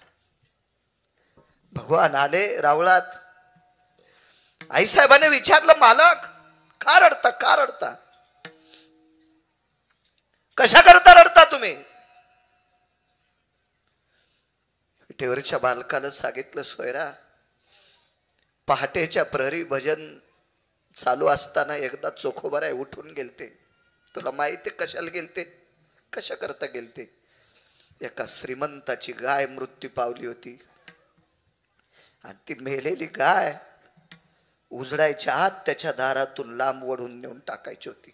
भगवान आले रावळात. आईसाहेबांनी विचारलं, मालक का रडता, का रडता, कशा करता रडता तुम्ही? विटेवरच्या बालकाला सांगितलं, सोयरा पहाटेच्या प्रहरी भजन चालू असताना एकदा चोखोबाराय उठून गेलते. तुला माहिती कशाला गेलते, कशा करता गेलते? एका श्रीमंताची गाय मृत्यू पावली होती आणि ती मेलेली गाय उजडायच्या आत त्याच्या दारातून लांब वढून नेऊन टाकायची होती.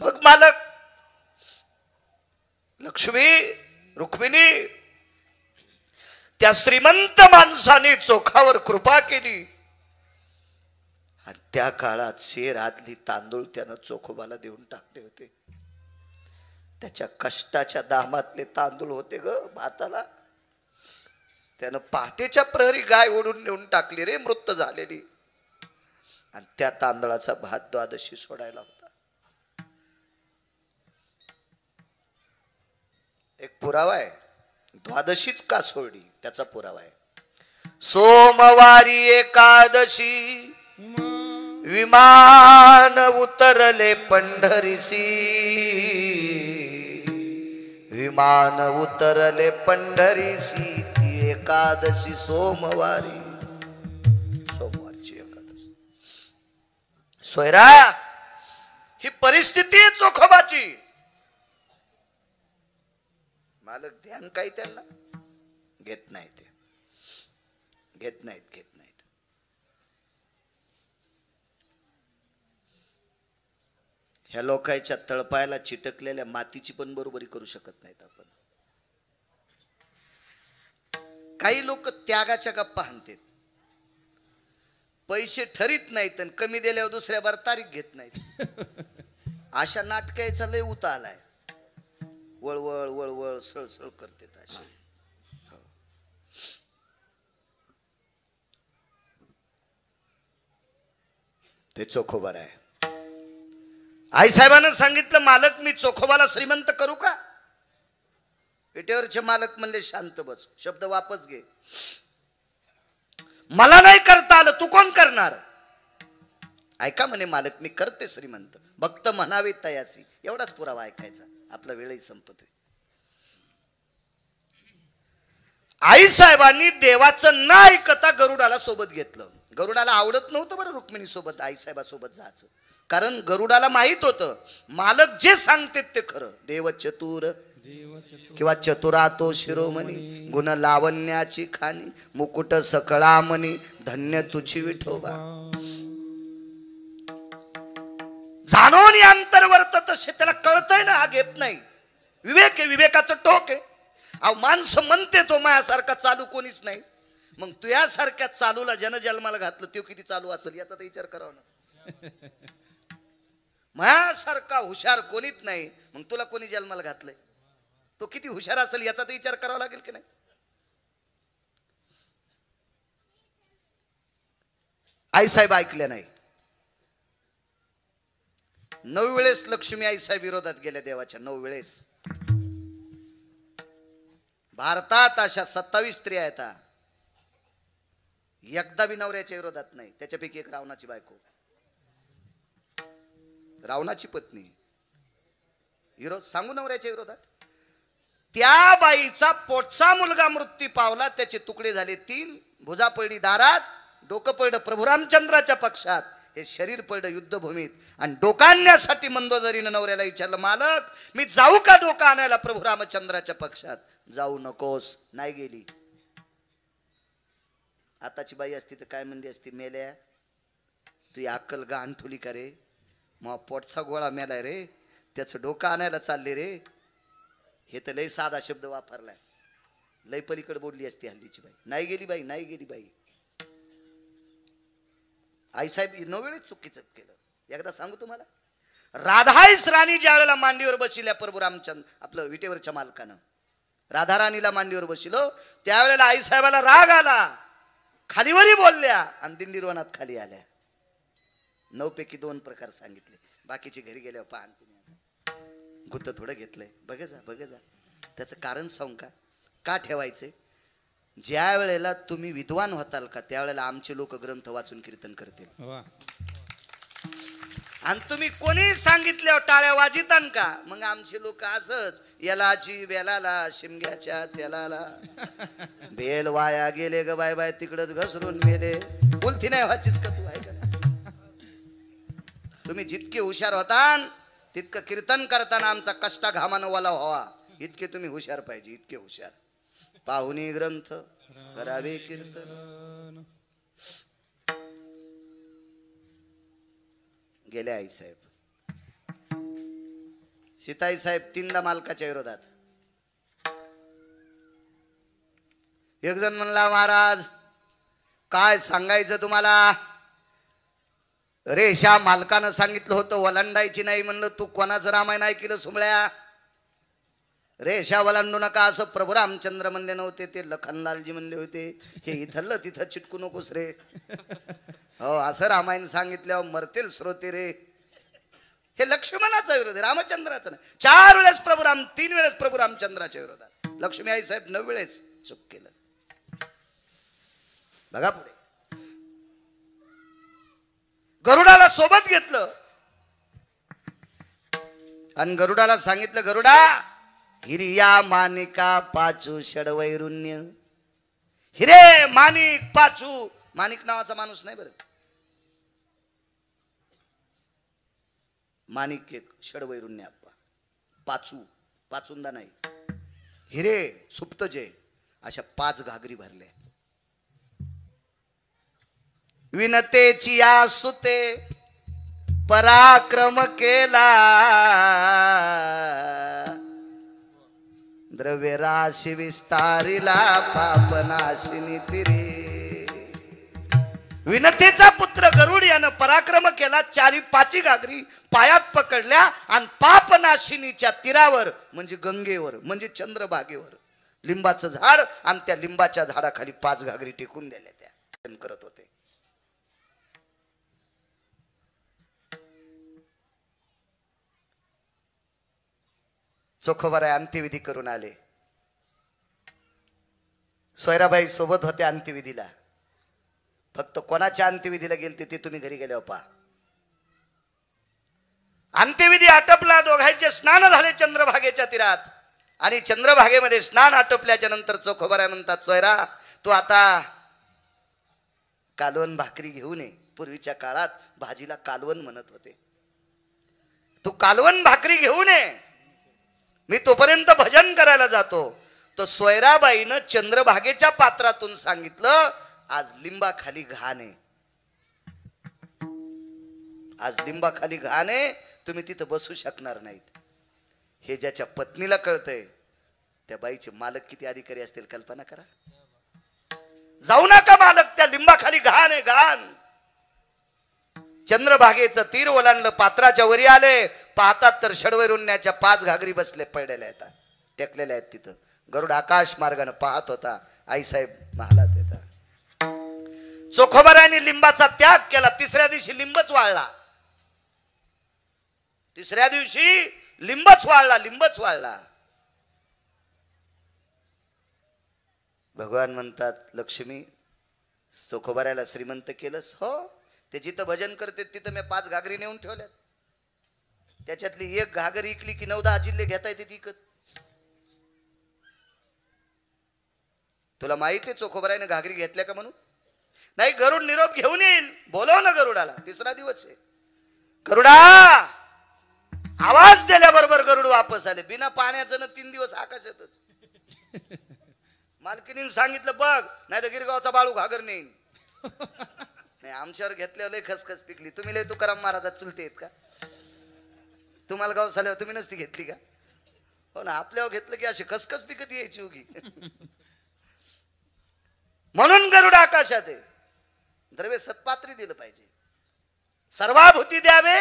मग मालक लक्ष्मी रुक्मिणी त्या श्रीमंत माणसाने चोखावर कृपा केली आणि त्या काळात शेर आदली तांदूळ त्यानं चोखोबाला देऊन टाकले होते. त्याच्या कष्टाच्या दामातले तांदूळ होते ग भाताला. त्यानं पहाटेच्या प्रहरी गाय ओढून नेऊन टाकली रे, मृत झालेली. आणि त्या तांदळाचा भात द्वादशी सोडायला होता. एक पुरावा आहे, द्वादशीच का सोडली त्याचा पुरावा आहे. सोमवारी एकादशी विमान उतरले पंढरीसी, विमान उतरले पंढरीसी. ती एकादशी सोमवारी, सोमवारची एकादशी. सोयरा ही परिस्थिती आहे चोखोबाची. मालक ध्यान काही त्यांना घेत नाहीत, घेत नाहीत, घेत नाहीत. ह्या लोकांच्या तळपायाला चिटकलेल्या मातीची पण बरोबरी करू शकत नाहीत आपण. काही लोक त्यागाच्या गप्पा हाणतात, पैसे ठरीत नाहीत आणि कमी दिल्यावर दुसऱ्या बार तारीख घेत नाहीत. अशा नाटकाचा लय उता आलाय. वळवळ वळवळ सळसळ करते अशा. ते चोखोबार आहे. आई साहेबांना सांगितलं, मालक मी चोखोबाला श्रीमंत करू का? पेटेवरचे मालक म्हणले, शांत बस, शब्द वापस घे. मला नाही करता आलं, तू कोण करणार? ऐका म्हणे मालक, मी करते श्रीमंत, भक्त म्हणावे तयासी. एवढाच पुरावा ऐकायचा, आपला वेळही संपतोय. आई साहेबांनी देवाचं न ऐकता गरुडाला सोबत घेतलं. गरुडाला आवडत नव्हतं बरं रुक्मिणी सोबत आई साहेबासोबत जायचं. कारण गरुडाला माहित होतं मालक जे सांगते ते खरं. देव चतुर किंवा चतुरातो शिरोमणी, गुण लावण्याची खाणी, मुकुट सकळा मनी, धन्य तुझी विठोबा. जाणून अंतर्वर्त तसे त्याला कळतंय ना, हा घेत नाही. विवेक आहे, विवेकाचं टोक आहे. अहो माणसं म्हणते तो माझ्यासारखा चालू कोणीच नाही. मग तू यासारख्या चालूला जन्माला घातलं तो किती चालू असेल याचा तर विचार करावा ना. माझ्यासारखा हुशार कोणीच नाही, मग तुला कोणी जन्माला घातलंय, तो किती हुशार असेल याचा तर विचार करावा लागेल की नाही. आईसाहेब ऐकल्या नाही. 9 वेळेस लक्ष्मी आईसाहेब विरोधात गेल्या देवाच्या. 9 वेळेस. भारतात अशा 27 स्त्रिया आहेत, एकदा बी नवऱ्याच्या विरोधात नाही. त्याच्यापैकी एक रावणाची बायको, रावणाची पत्नी, विरोध सांगू नवऱ्याच्या विरोधात. त्या बाईचा पोटचा मुलगा मृत्यू पावला, त्याचे तुकडे झाले 3, भुजा पडली दारात, डोकं पडलं प्रभू रामचंद्राच्या पक्षात, हे शरीर पडलं युद्धभूमीत. आणि डोका आणण्यासाठी मंदोदरीनं नवऱ्याला विचारलं, मालक मी जाऊ का डोका आणायला प्रभू रामचंद्राच्या पक्षात. जाऊ नकोस. नाही गेली. आताची बाई असती तर काय म्हणली असती, मेल्या तू अक्कल गाण ठुली का रे, मग पोटचा गोळा मेलाय रे, त्याचं डोकं आणायला चालले रे. हे तर लय साधा शब्द वापरलाय, लय पलीकडे बोलली असती हल्लीची बाई. नाही गेली बाई, नाही गेली बाई. आईसाहेब 9 वेळेस चुकीचं केलं. एकदा सांगू तुम्हाला, राधाईस राणी ज्या वेळेला मांडीवर बसल्या प्रभू रामचंद्र आपलं विटेवरच्या मालकानं राधा राणीला मांडीवर बसलो, त्यावेळेला आईसाहेबाला राग आला, खालीवरी बोलल्या आणि दिंडीरवनात खाली आल्या. 9 पैकी 2 प्रकार सांगितले, बाकीचे घरी गेल्यावर पाहन तुम्ही गुत्त थोडं घेतलंय. बघ जा त्याचं कारण सांगू का ठेवायचंय. ज्या वेळेला तुम्ही विद्वान होताल का त्यावेळेला आमचे लोक ग्रंथ वाचून कीर्तन करतील. आणि तुम्ही कोणी सांगितल्यावर टाळ्या वाजितान का, मग आमचे लोक असच यालाची बेलाला शिमग्याच्या तेलाला बेल वाया गेले ग बाय बाय तिकडच घसरून मेले. बोलती नाही व्हाचीस का तू, आहे का. तुम्ही जितके हुशार होतान तितकं कीर्तन करताना आमचा कष्टा घामानं वाला व्हावा, इतके तुम्ही हुशार पाहिजे, इतके हुशार. पाहुणी ग्रंथ करावे कीर्तन. गेले आईसाहेब. सीताई साहेब 3दा मालकाच्या विरोधात. एक जण म्हणला, महाराज काय सांगायचं तुम्हाला, रेषा मालकानं सांगितलं होतं वलांडायची नाही. म्हणलं तू कोणाचं रामायण ऐकलं सुमळ्या, रेषा वलांडू नका असं प्रभू रामचंद्र म्हणले नव्हते, ते लखनलालजी म्हणले होते. हे इथलं तिथं चिटकू नकोस रे. हो असं रामायण सांगितल्यावर मरतील श्रोते रे. हे लक्ष्मणाचा विरोध आहे, रामचंद्राचा नाही. 4 वेळेस प्रभू राम, 3 वेळेस प्रभू रामचंद्राच्या विरोधात. लक्ष्मी आई साहेब 9 वेळेस चूक केलं. बघा पुढे, गरुडाला सोबत घेतलं आणि गरुडाला सांगितलं, गरुडा हिरिया मानिका पाचू षडवैरुण्य. हिरे माणिक पाचू, माणिक नावाचा माणूस नाही बरं, माणिक एक, षडवैरुण्य आप्पा, पाचू पाचुंदा नाही, हिरे सुप्तजय अशा 5 घागरी भरल्या. विनतेची या सुते पराक्रम केला, द्रव्य राशी विस्तारिला पापनाशिनी तिरे. विनतेचा पुत्र गरुड यानं पराक्रम केला, 4-5 घागरी पायात पकडल्या आणि पापनाशिनीच्या तीरावर म्हणजे गंगेवर म्हणजे चंद्रभागेवर लिंबाचं झाड आणि त्या लिंबाच्या झाडाखाली 5 घागरी टेकून दिल्या. त्या करत होते. चोखोबाराय अंत्यविधी करून आले. सोयराबाई सोबत होते अंत्यविधीला. फक्त कोणाच्या अंत्यविधीला गेलते ते तुम्ही घरी गेल्यावर पहा. अंत्यविधी आटपला, दोघांचे स्नान झाले चंद्रभागेच्या तीरात. आणि चंद्रभागेमध्ये स्नान आटपल्याच्या नंतर चोखोबाराय म्हणतात, सोयरा तू आता कालवण भाकरी घेऊन ये. पूर्वीच्या काळात भाजीला कालवण म्हणत होते. तू कालवण भाकरी घेऊन ये, मी तोपर्यंत भजन करायला जातो. तर सोयराबाईनं चंद्रभागेच्या पात्रातून सांगितलं, आज लिंबाखाली घाण आहे, आज लिंबाखाली घाण आहे, तुम्ही तिथं बसू शकणार नाहीत. हे ज्याच्या पत्नीला कळतंय त्या बाईचे मालक किती अधिकारी असतील कल्पना करा. जाऊ नका मालक, त्या लिंबाखाली घाण आहे, घाण. चंद्रभागेचं तीर ओलांडलं, पात्राच्या वरी आले, पाहतात तर षडवैरुण्याच्या 5 घागरी बसले पडलेल्या आहेत, टेकलेल्या आहेत. तिथं गरुड आकाश मार्गाने पाहत होता. आईसाहेब महालात येतात. चोखोबाराने लिंबाचा त्याग केला. तिसऱ्या दिवशी लिंबच वाळला, तिसऱ्या दिवशी लिंबच वाळला, लिंबच वाळला. भगवान म्हणतात, लक्ष्मी चोखोबाऱ्याला श्रीमंत केलंस. हो, ते जिथं भजन करते तिथं मी 5 घागरी नेऊन ठेवल्यात, त्याच्यातली 1 घागर इकली की 9-10 जिल्हे घेता येते इकत. तुला माहिती आहे चोखोबाराने घागरी घेतल्या का म्हणून? नाही, गरुड निरोप घेऊन येईल, बोलव ना गरुडाला. तिसरा दिवस आहे, गरुडा आवाज दिल्याबरोबर गरुड वापस आले, बिना पाण्याचं. 3 दिवस आकाशातच. मालकीने सांगितलं, बघ नाही तर गिरगावचा बाळू घागर नेईन. नाही, आमच्यावर घेतल्यावर लय खसखस पिकली. तुम्ही लय तुकाराम महाराजात चुलते आहेत का? तुम्हाला गाव झाल्यावर तुम्ही नसती घेतली का? हो ना, आपल्यावर घेतलं की अशी खसखस पिकत यायची उगी. म्हणून गरुड आकाशात आहे. द्रव्य सत्पात्री दिलं पाहिजे, सर्वाभूती द्यावे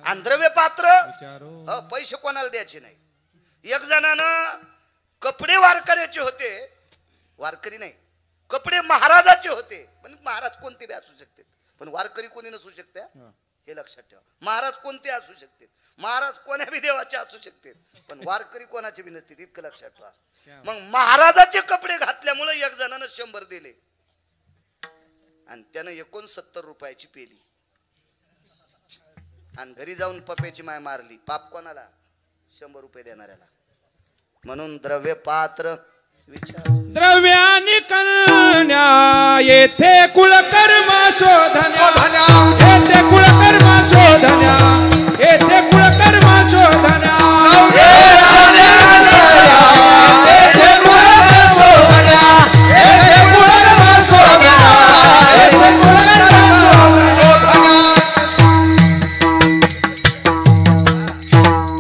आणि द्रव्य पात्र. पैसे कोणाला द्यायचे नाही. एक जणानं कपडे वारकऱ्याचे होते, वारकरी नाही, कपडे महाराजाचे होते. पण महाराज कोणते बी असू शकते, पण वारकरी कोणी नसू शकते, हे लक्षात ठेवा. महाराज कोणते असू शकते, महाराज कोण्या बी देवाचे असू शकते, पण वारकरी कोणाचे बी नसते, इतकं लक्षात ठेवा. मग महाराजाचे कपडे घातल्यामुळे एक जणानं 100 दिले आणि त्यानं 69 रुपयाची पेली आणि घरी जाऊन पप्याची माय मारली. पाप कोणाला? 100 रुपये देणाऱ्याला. म्हणून द्रव्य पात्र विचार. द्रव्यानी कन्या येथे कुळकर्म शोधन्या, येथे कुळकर्म शोधन्या, येथे कुळकर्म शोधन्या.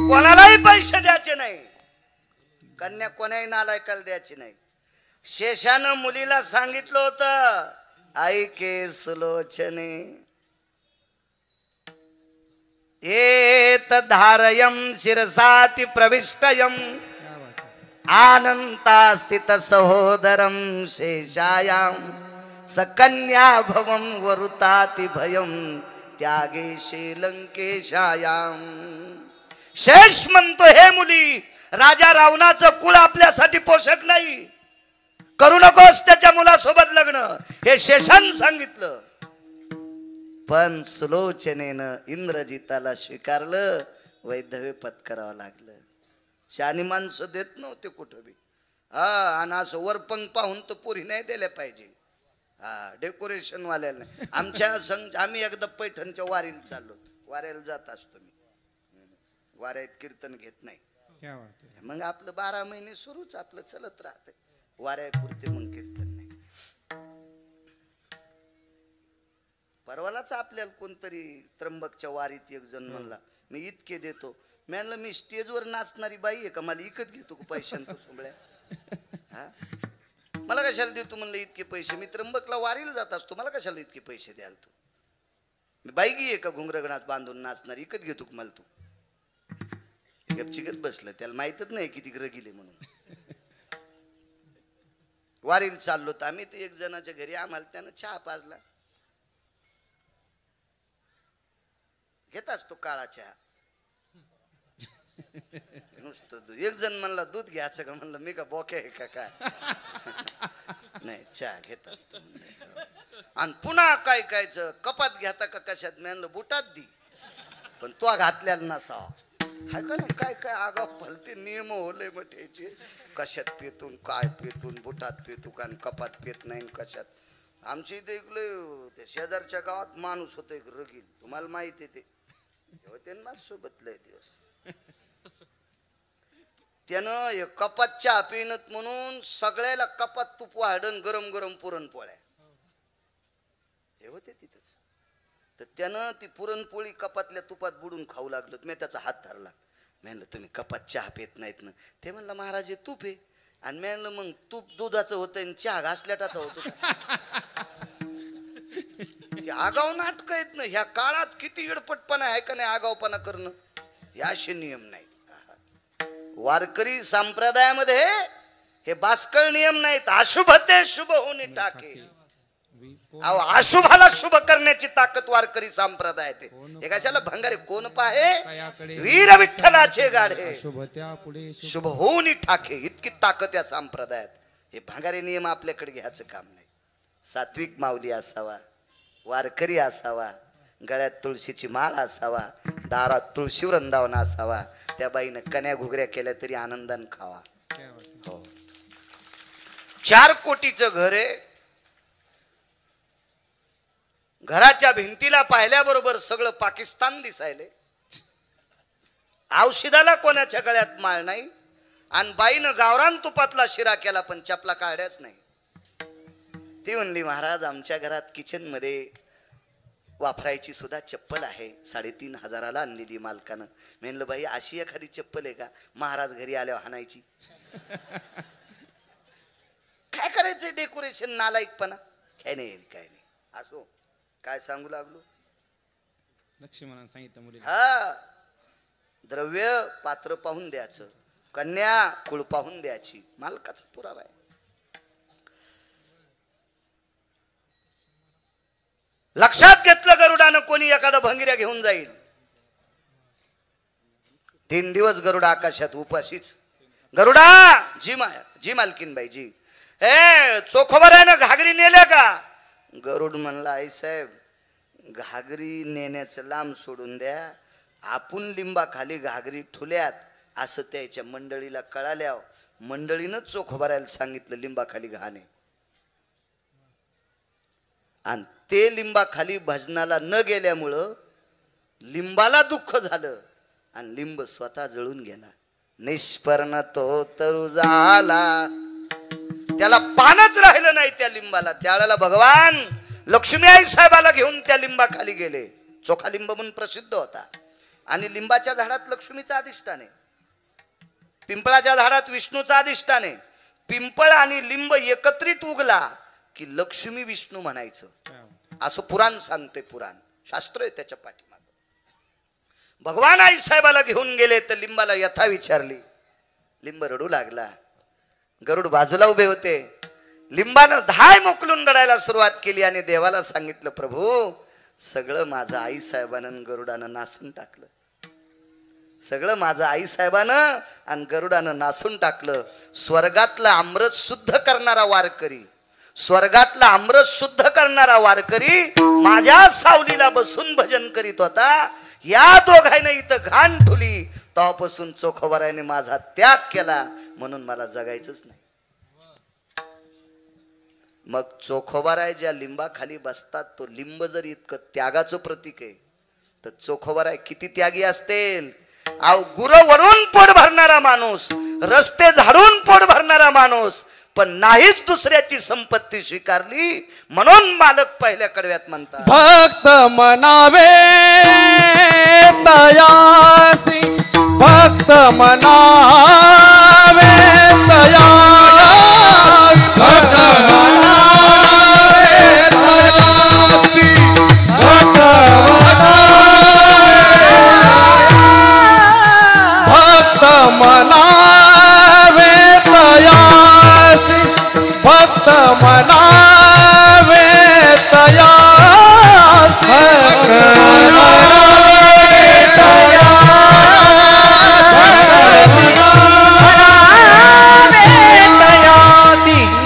कोणालाही पैसे द्यायचे नाही, कन्या कोणाही नालायकाला द्यायची नाही. शेषानं मुलीला सांगितलं होतं, ऐके सुलोचने एत धारयम शिरसाति प्रविष्टयम आनंतास्थित सहोदरम शेषायाम सकन्या भवम वरुताति भयम त्यागे श्रीलंकेशायाम. शेष म्हणतो, हे मुली, राजा रावणाचं कुळ आपल्यासाठी पोषक नाही, करू नकोस त्याच्या मुलासोबत लग्न, हे शेषानं सांगितलं. पण सुलोचनेनं इंद्रजिताला स्वीकारलं, वैधव्य पत्करावं लागलं. शानी माणसं देत नव्हते कुठं बी. आणि असं वरपंग पाहून तर पुरी नाही दिल्या पाहिजे. डेकोरेशन वाल्याला नाही. आम्ही एकदा पैठणच्या वारीला चाललो, वाऱ्याला जात असतो मी, वाऱ्यात कीर्तन घेत नाही. मग आपलं 12 महिने सुरूच आपलं चलत राहते, वाऱ्यापुरते मग कीर्तन नाही. परवालाच आपल्याला कोणतरी त्र्यंबकच्या वारीत एक जण म्हणला, मी इतके देतो. मी म्हणलं, मी स्टेजवर नाचणारी बाई आहे का, मला इकत घेतो का पैशांत सुंबळ्या? मला कशाला देतो म्हणलं इतके पैसे, मी त्र्यंबकला वारीला जात असतो, मला कशाला इतके पैसे द्याल तू? मी बाईगी आहे का घुंगरगणात बांधून नाचणारी, इकत घेतो का मला तू? गपचिकत बसलं, त्याला माहितच नाही किती रगिले म्हणून. वारीला चाललो तर आम्ही, ते एक जणाच्या घरी आम्हाला त्यानं चहा पाजला. घेत असतो काळा चहा नुसतं दूध. एक जण म्हणला, दूध घ्यायचं का? म्हणलं, मी का बोके आहे का काय? नाही, चहा घेत असतो. आणि पुन्हा काय कायचं, कपात घेता का कशात? म्हणलं, बुटात दी, पण तो घातल्याला नसावा. हाय का ना, काय काय आगाव भलते नियम होले मठायचे. कशात पेतून, काय पेतून, बुटात पेतू का, कपात पेत नाही कशात. आमच्या इथे इकडे त्या शेजारच्या गावात माणूस होता एक रगील, तुम्हाला माहिती आहे ते. सोबत लय दिवस त्यानं एक कपात चहा पिनत म्हणून सगळ्याला कपात तूप वाढण गरम गरम पुरणपोळ्या हे होते तिथंच. तर त्यानं ती पुरणपोळी कपातल्या तुपात बुडून खाऊ लागलो. मी त्याचा हात धरला. मी म्हणलं तुम्ही कपात चहा पित नाहीत ना. ते म्हणलं महाराज हे तूप आहे. आणि मी म्हणलं मग तूप दुधाचं होतं आणि चहा घासल्याटाचा होतो. आगाव नाटक आहेत ना ह्या काळात. किती इडपटपणा आहे का नाही आगावपणा करणं. हे असे नियम नाही. वारकरी संप्रदायामध्ये हे बास्कळ नियम नाहीत. अशुभ ते शुभ होणे टाके. अशुभाला शुभ करण्याची ताकद वारकरी संप्रदायात आहे. हे कशाला भंगारे कोण पाहे वीर विठ्ठलाचे गाढे शुभ होऊन टाके. इतकी ताकद या संप्रदायात. हे भंगारे नियम आपल्याकडे घ्यायचं काम नाही. सात्विक माऊली असावा, वारकरी असावा, गळ्यात तुळशीची माळ असावा, दारात तुळशी वृंदावन असावा. त्या बाईनं कन्या घुगऱ्या केल्या तरी आनंदाने खावा. हो 4 कोटीचं घर आहे. घराच्या भिंतीला पाहिल्याबरोबर सगळं पाकिस्तान दिसायले. औषधाला कोणाच्या गळ्यात माळ नाही. आणि बाईनं गावरान तुपातला शिरा केला पण चपला काढ्याच नाही. ती म्हणली महाराज आमच्या घरात किचन मध्ये वापरायची सुद्धा चप्पल आहे. 3,500 आणलेली मालकानं. म्हणलं बाई अशी एखादी चप्पल आहे का महाराज घरी आल्यावर हाणायची. काय करायचंय डेकोरेशन नालायकपणा. काय नाही काय नाही. असो काय सांगू लागलो. लक्ष्मणानं सांगितलं मुलीला हा द्रव्य पात्र पाहून द्यायचं. कन्या कुळ पाहून द्यायची. मालकाचा पुरावा आहे. लक्षात घेतलं गरुडानं कोणी एखादा भंगिऱ्या घेऊन जाईल. 3 दिवस गरुडा आकाशात उपाशीच. गरुडा जी मालकीन बाई जी हे चोखोबऱ्यानं घागरी नेल्या का. गरुड म्हणला आई साहेब घागरी नेण्याचं लांब सोडून द्या. आपण लिंबाखाली घागरी ठुल्यात असं त्याच्या मंडळीला कळाल्या. मंडळीनं चोखोबऱ्याला सांगितलं लिंबाखाली घाणे. आणि ते लिंबाखाली भजनाला न गेल्यामुळं लिंबाला दुःख झालं आणि लिंब स्वतः जळून गेला. निष्पर्ण तो तरु झाला. त्याला पानच राहिलं नाही त्या लिंबाला. त्यावेळेला भगवान लक्ष्मी आई साहेबाला घेऊन त्या लिंबाखाली गेले. चोखा लिंब म्हणून प्रसिद्ध होता. आणि लिंबाच्या झाडात लक्ष्मीचं अधिष्ठान आहे. पिंपळाच्या झाडात विष्णूचं अधिष्ठान आहे. पिंपळ आणि लिंब एकत्रित उगला की लक्ष्मी विष्णू म्हणायचं असं पुराण सांगते. पुराण शास्त्र आहे त्याच्या पाठीमाग. भगवान आई साहेबाला घेऊन गेले तर लिंबाला यथा विचारली. लिंब रडू लागला. गरुड बाजूला उभे होते. लिंबानं धाय मोकलून रडायला सुरुवात केली आणि देवाला सांगितलं प्रभू सगळं माझं आई साहेबानं गरुडानं नासून टाकलं. सगळं माझं आई साहेबानं आणि गरुडानं नासून टाकलं. स्वर्गातलं अमृत शुद्ध करणारा वारकरी, स्वर्गातला अमृत शुद्ध करणारा वारकरी माझ्या सावलीला बसून भजन करीत होता. या दोघांनी इथं घाण ठुली. तेव्हापासून चोखोबराने माझा त्याग केला म्हणून मला जगायचंच नाही. मग चोखोबाराय ज्या लिंबाखाली बसतात तो लिंब जर इतकं त्यागाचं प्रतीक आहे तर चोखोबाराय किती त्यागी असतील. गुरं वरून पोट भरणारा माणूस, रस्ते झाडून पोट भरणारा माणूस, पण नाहीच दुसऱ्याची संपत्ती स्वीकारली म्हणून मालक पहिल्या कडव्यात म्हणतात भक्त मनावे तयासी. भक्त मनावे तयासी. भक्त मनावे तयासी. भक्त मनावे तयासी. भक्त मनावे तयासी.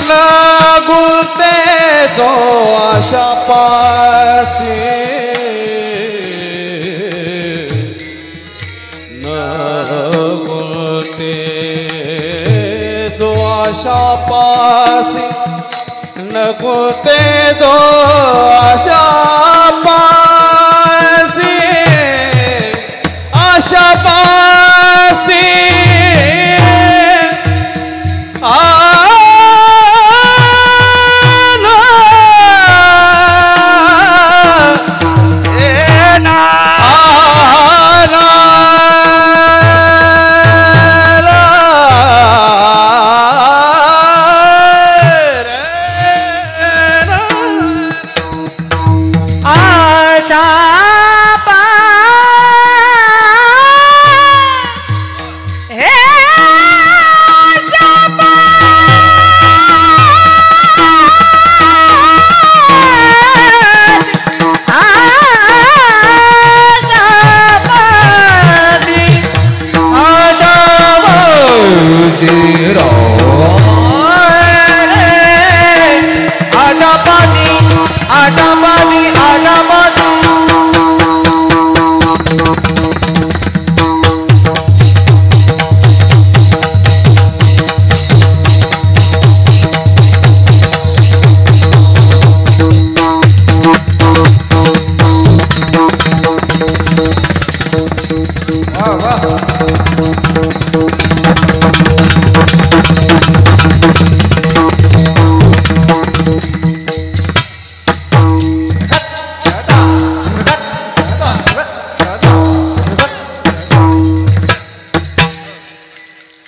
लगुते जो आशा पासी. लगुते जो आशा पासी. नकुते जो आशा पासी.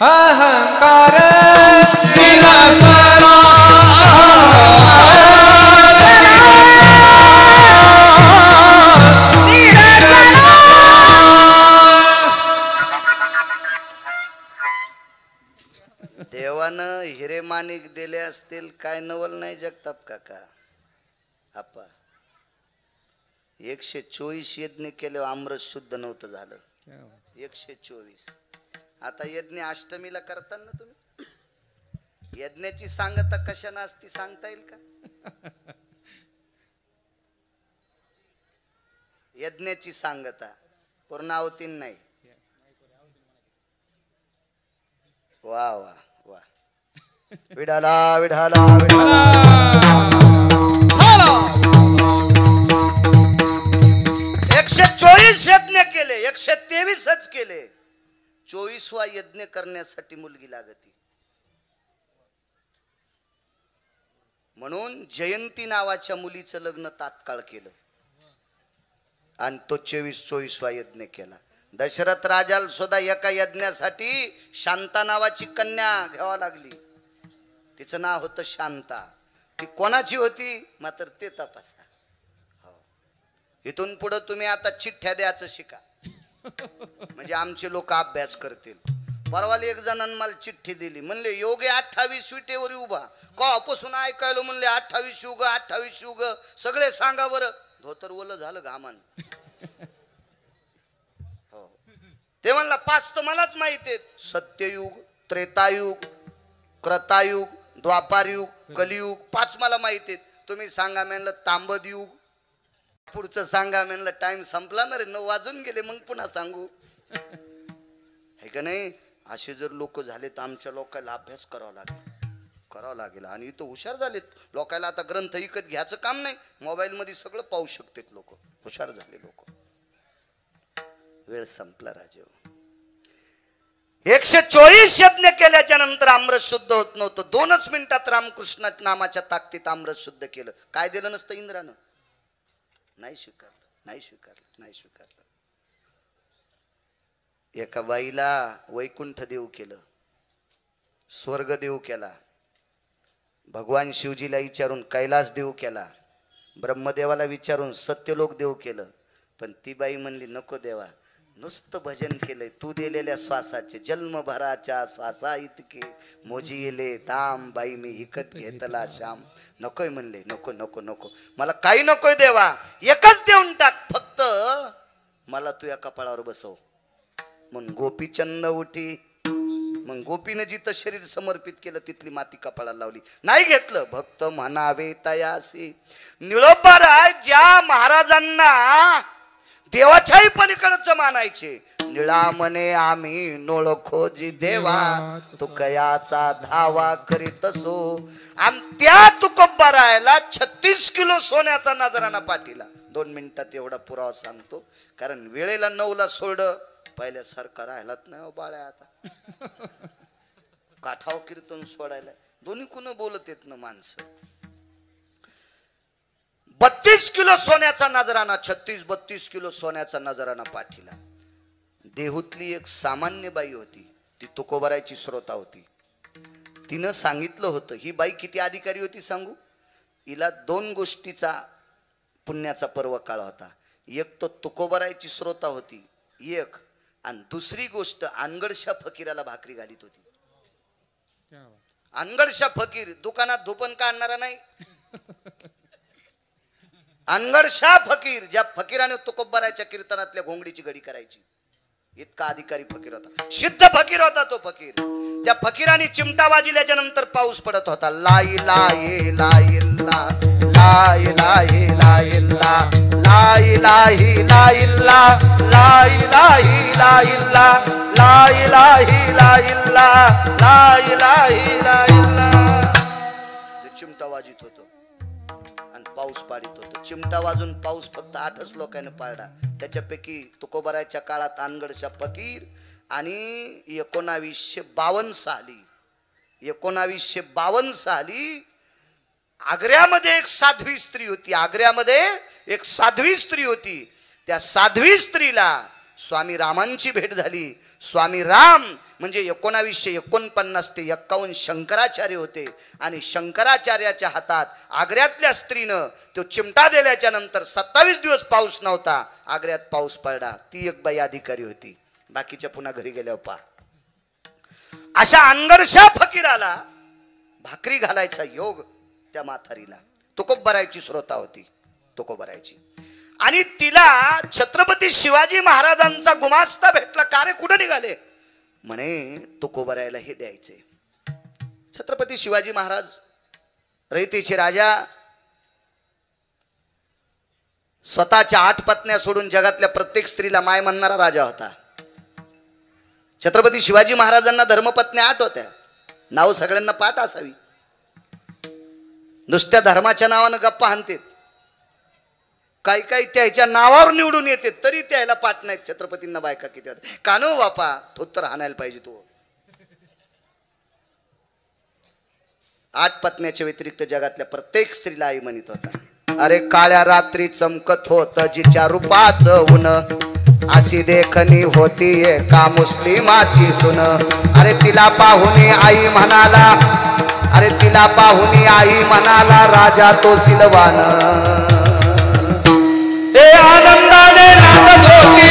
अहंकार निरसना देवानं हिरे माणिक दिले असतील काय नवल नाही जगताप काका आपा 124 यज्ञ केले अमृत शुद्ध नव्हतं झालं 124 आता यज्ञ अष्टमीला करता ना तुम्ही यज्ञाची सांगता कशाने असती सांगता येईल का यज्ञाची सांगता पूर्णावतीन नाही वा वा वा विडाला विडाला विडाला 124 यज्ञ केले 123च केले 24वा यज्ञ करण्यासाठी मुलगी लागती म्हणून जयंती नावाच्या मुलीचं लग्न तात्काळ केलं आणि तो 24वा यज्ञ केला दशरथ राजाला सुद्धा एका यज्ञासाठी शांता नावाची कन्या घ्यावा लागली तिचं नाव होतं शांता ती कोणाची होती मात्र ते तपासा हो इथून पुढे तुम्ही आता चिठ्ठ्या द्यायचं शिका म्हणजे आमचे लोक अभ्यास करतील परवाला एक जणांनी मला चिठ्ठी दिली म्हणले योगे 28 विटेवर उभा कवापासून ऐकायलो म्हणले 28 युग 28 युग सगळे सांगा बरं धोतर ओलं झालं घामान हो ते म्हणला 5 तर मलाच माहिती आहेत सत्ययुग त्रेतायुग क्रतायुग द्वापारयुग कलियुग 5 मला माहिती आहेत तुम्ही सांगा म्हणलं तांबद युग पुढचं सांगा म्हणलं टाइम संपला ना रे 9 वाजून गेले मग पुन्हा सांगू है का नाही असे जर लोक झाले तर आमच्या लोकांना अभ्यास करावा लागेल आणि इथं हुशार झालेत लोकांना आता ग्रंथ विकत घ्यायचं काम नाही मोबाईल मध्ये सगळं पाहू शकतात लोक हुशार झाले लोक वेळ संपला राजे 124 यज्ञ केल्याच्या नंतर अमृत शुद्ध होत नव्हतं 2च मिनिटात रामकृष्ण नामाच्या ताकदीत अमृत शुद्ध केलं काय दिलं नसतं इंद्रानं नाही स्वीकारलं एका बाईला वैकुंठ देव केलं स्वर्ग देव केला भगवान शिवजीला विचारून कैलास देव केला ब्रह्मदेवाला विचारून सत्यलोक देव केलं पण ती बाई म्हणली नको देवा नुसतं भजन केलंय तू दिलेल्या श्वासाचे जन्मभराच्या श्वासा इतके मोजी गेले दाम बाई मी हिकत घेतला श्याम नकोय म्हणले नको मला काही नकोय देवा एकच देऊन टाक फक्त मला तू या कपाळावर बसव मग गोपीचंद उठी मग गोपीने जिथं शरीर समर्पित केलं तिथली माती कपाळाला लावली नाही घेतलं भक्त म्हणावे तयासी निळोबाराय ज्या महाराजांना देवाच्याही पलीकडचं मानायचे निळा म्हणे आम्ही नोळखोजी देवा तू कयाचा धावा करीत असो आणि त्या तुकोबारायला 36 किलो सोन्याचा नजराना पाठीला 2 मिनिटात एवढा पुरावा सांगतो कारण वेळेला 9ला सोडलं पहिल्यासारखा राहिलाच नाही बाळ्या आता काठाव कीर्तन सोडायला दोन्ही कुण बोलत येत ना माणसं 32 किलो सोन्याचा नजराना 32 किलो सोन्याचा नजराना पाठीला देहूतली एक सामान्य बाई होती ती तुकोबारायची श्रोता होती तिनं सांगितलं होतं ही बाई किती अधिकारी होती सांगू हिला 2 गोष्टीचा पुण्याचा पर्व काळ होता एक तो तुकोबारायची श्रोता होती एक आणि दुसरी गोष्ट अनगडशा फकीराला भाकरी घालीत होती अनगडशा फकीर दुकानात धुपन काढणारा नाही अनगडशा फकीर ज्या फकीराने तुकोबारायच्या कीर्तनातल्या घोंगडीची घडी करायची इतका अधिकारी फकीर होता सिद्ध फकीर होता तो फकीर त्या फकीराने चिमटा वाजल्याच्या नंतर पाऊस पडत होता लाई लाई लाई ला लाई लाई लाई ला लाई लाई लाई ला लाई लाई लाई ला लाई लाई लाई ला लाई लाई लाई ला चिमटा वाजित होतो आणि पाऊस पाडित होतो चिमटा वाजून पाऊस फक्त 8च लोकांनी पाडला त्याच्यापैकी तुकोबारायच्या काळात अनगडशा फकीर आणि 1952 साली आग्र्यामध्ये एक साध्वी स्त्री होती त्या साध्वी स्त्रीला स्वामी रामांची भेट झाली. स्वामी राम म्हणजे 1949 ते 51 शंकराचार्य होते आणि शंकराचार्याच्या हातात आग्र्यातल्या स्त्रीनं तो चिमटा दिल्याच्या नंतर 27 दिवस पाऊस नव्हता. आग्र्यात पाऊस पडला. ती एक बाई अधिकारी होती. बाकीच्या पुन्हा घरी गेल्यावर पहा. अशा अनगडशा फकीराला भाकरी घालायचा योग त्या म्हातारीला. तुकोबरायची श्रोता होती. तुकोबरायची आणि तिला छत्रपती शिवाजी महाराजांचा गुमास्ता भेटला. का रे कुठं निघाले? म्हणे तुकोबरायला हे द्यायचे. छत्रपती शिवाजी महाराज रयतेचे राजा, स्वतःच्या 8 पत्न्या सोडून जगातल्या प्रत्येक स्त्रीला माय म्हणणारा राजा होता. छत्रपती शिवाजी महाराजांना धर्मपत्न्या 8 होत्या. नाव सगळ्यांना पाठ असावी. नुसत्या धर्माच्या नावानं गप्पा हाणतेत. काही काही त्याच्या नावावर निवडून येते तरी त्याला पाठ नाहीत. छत्रपतींना बायका किती होत्या. कानो बापा तो तर हाणायला पाहिजे. तो 8 पत्न्याच्या व्यतिरिक्त जगातल्या प्रत्येक स्त्रीला आई म्हणत होता. अरे काळ्या रात्री चमकत होत जिच्या रूपाचं ऊन, अशी देखणी होती एका मुस्लिमाची सुन. अरे तिला पाहुणी आई म्हणाला, अरे तिला पाहुणी आई म्हणाला राजा तो सिलवान. आनंदाने नाचत होती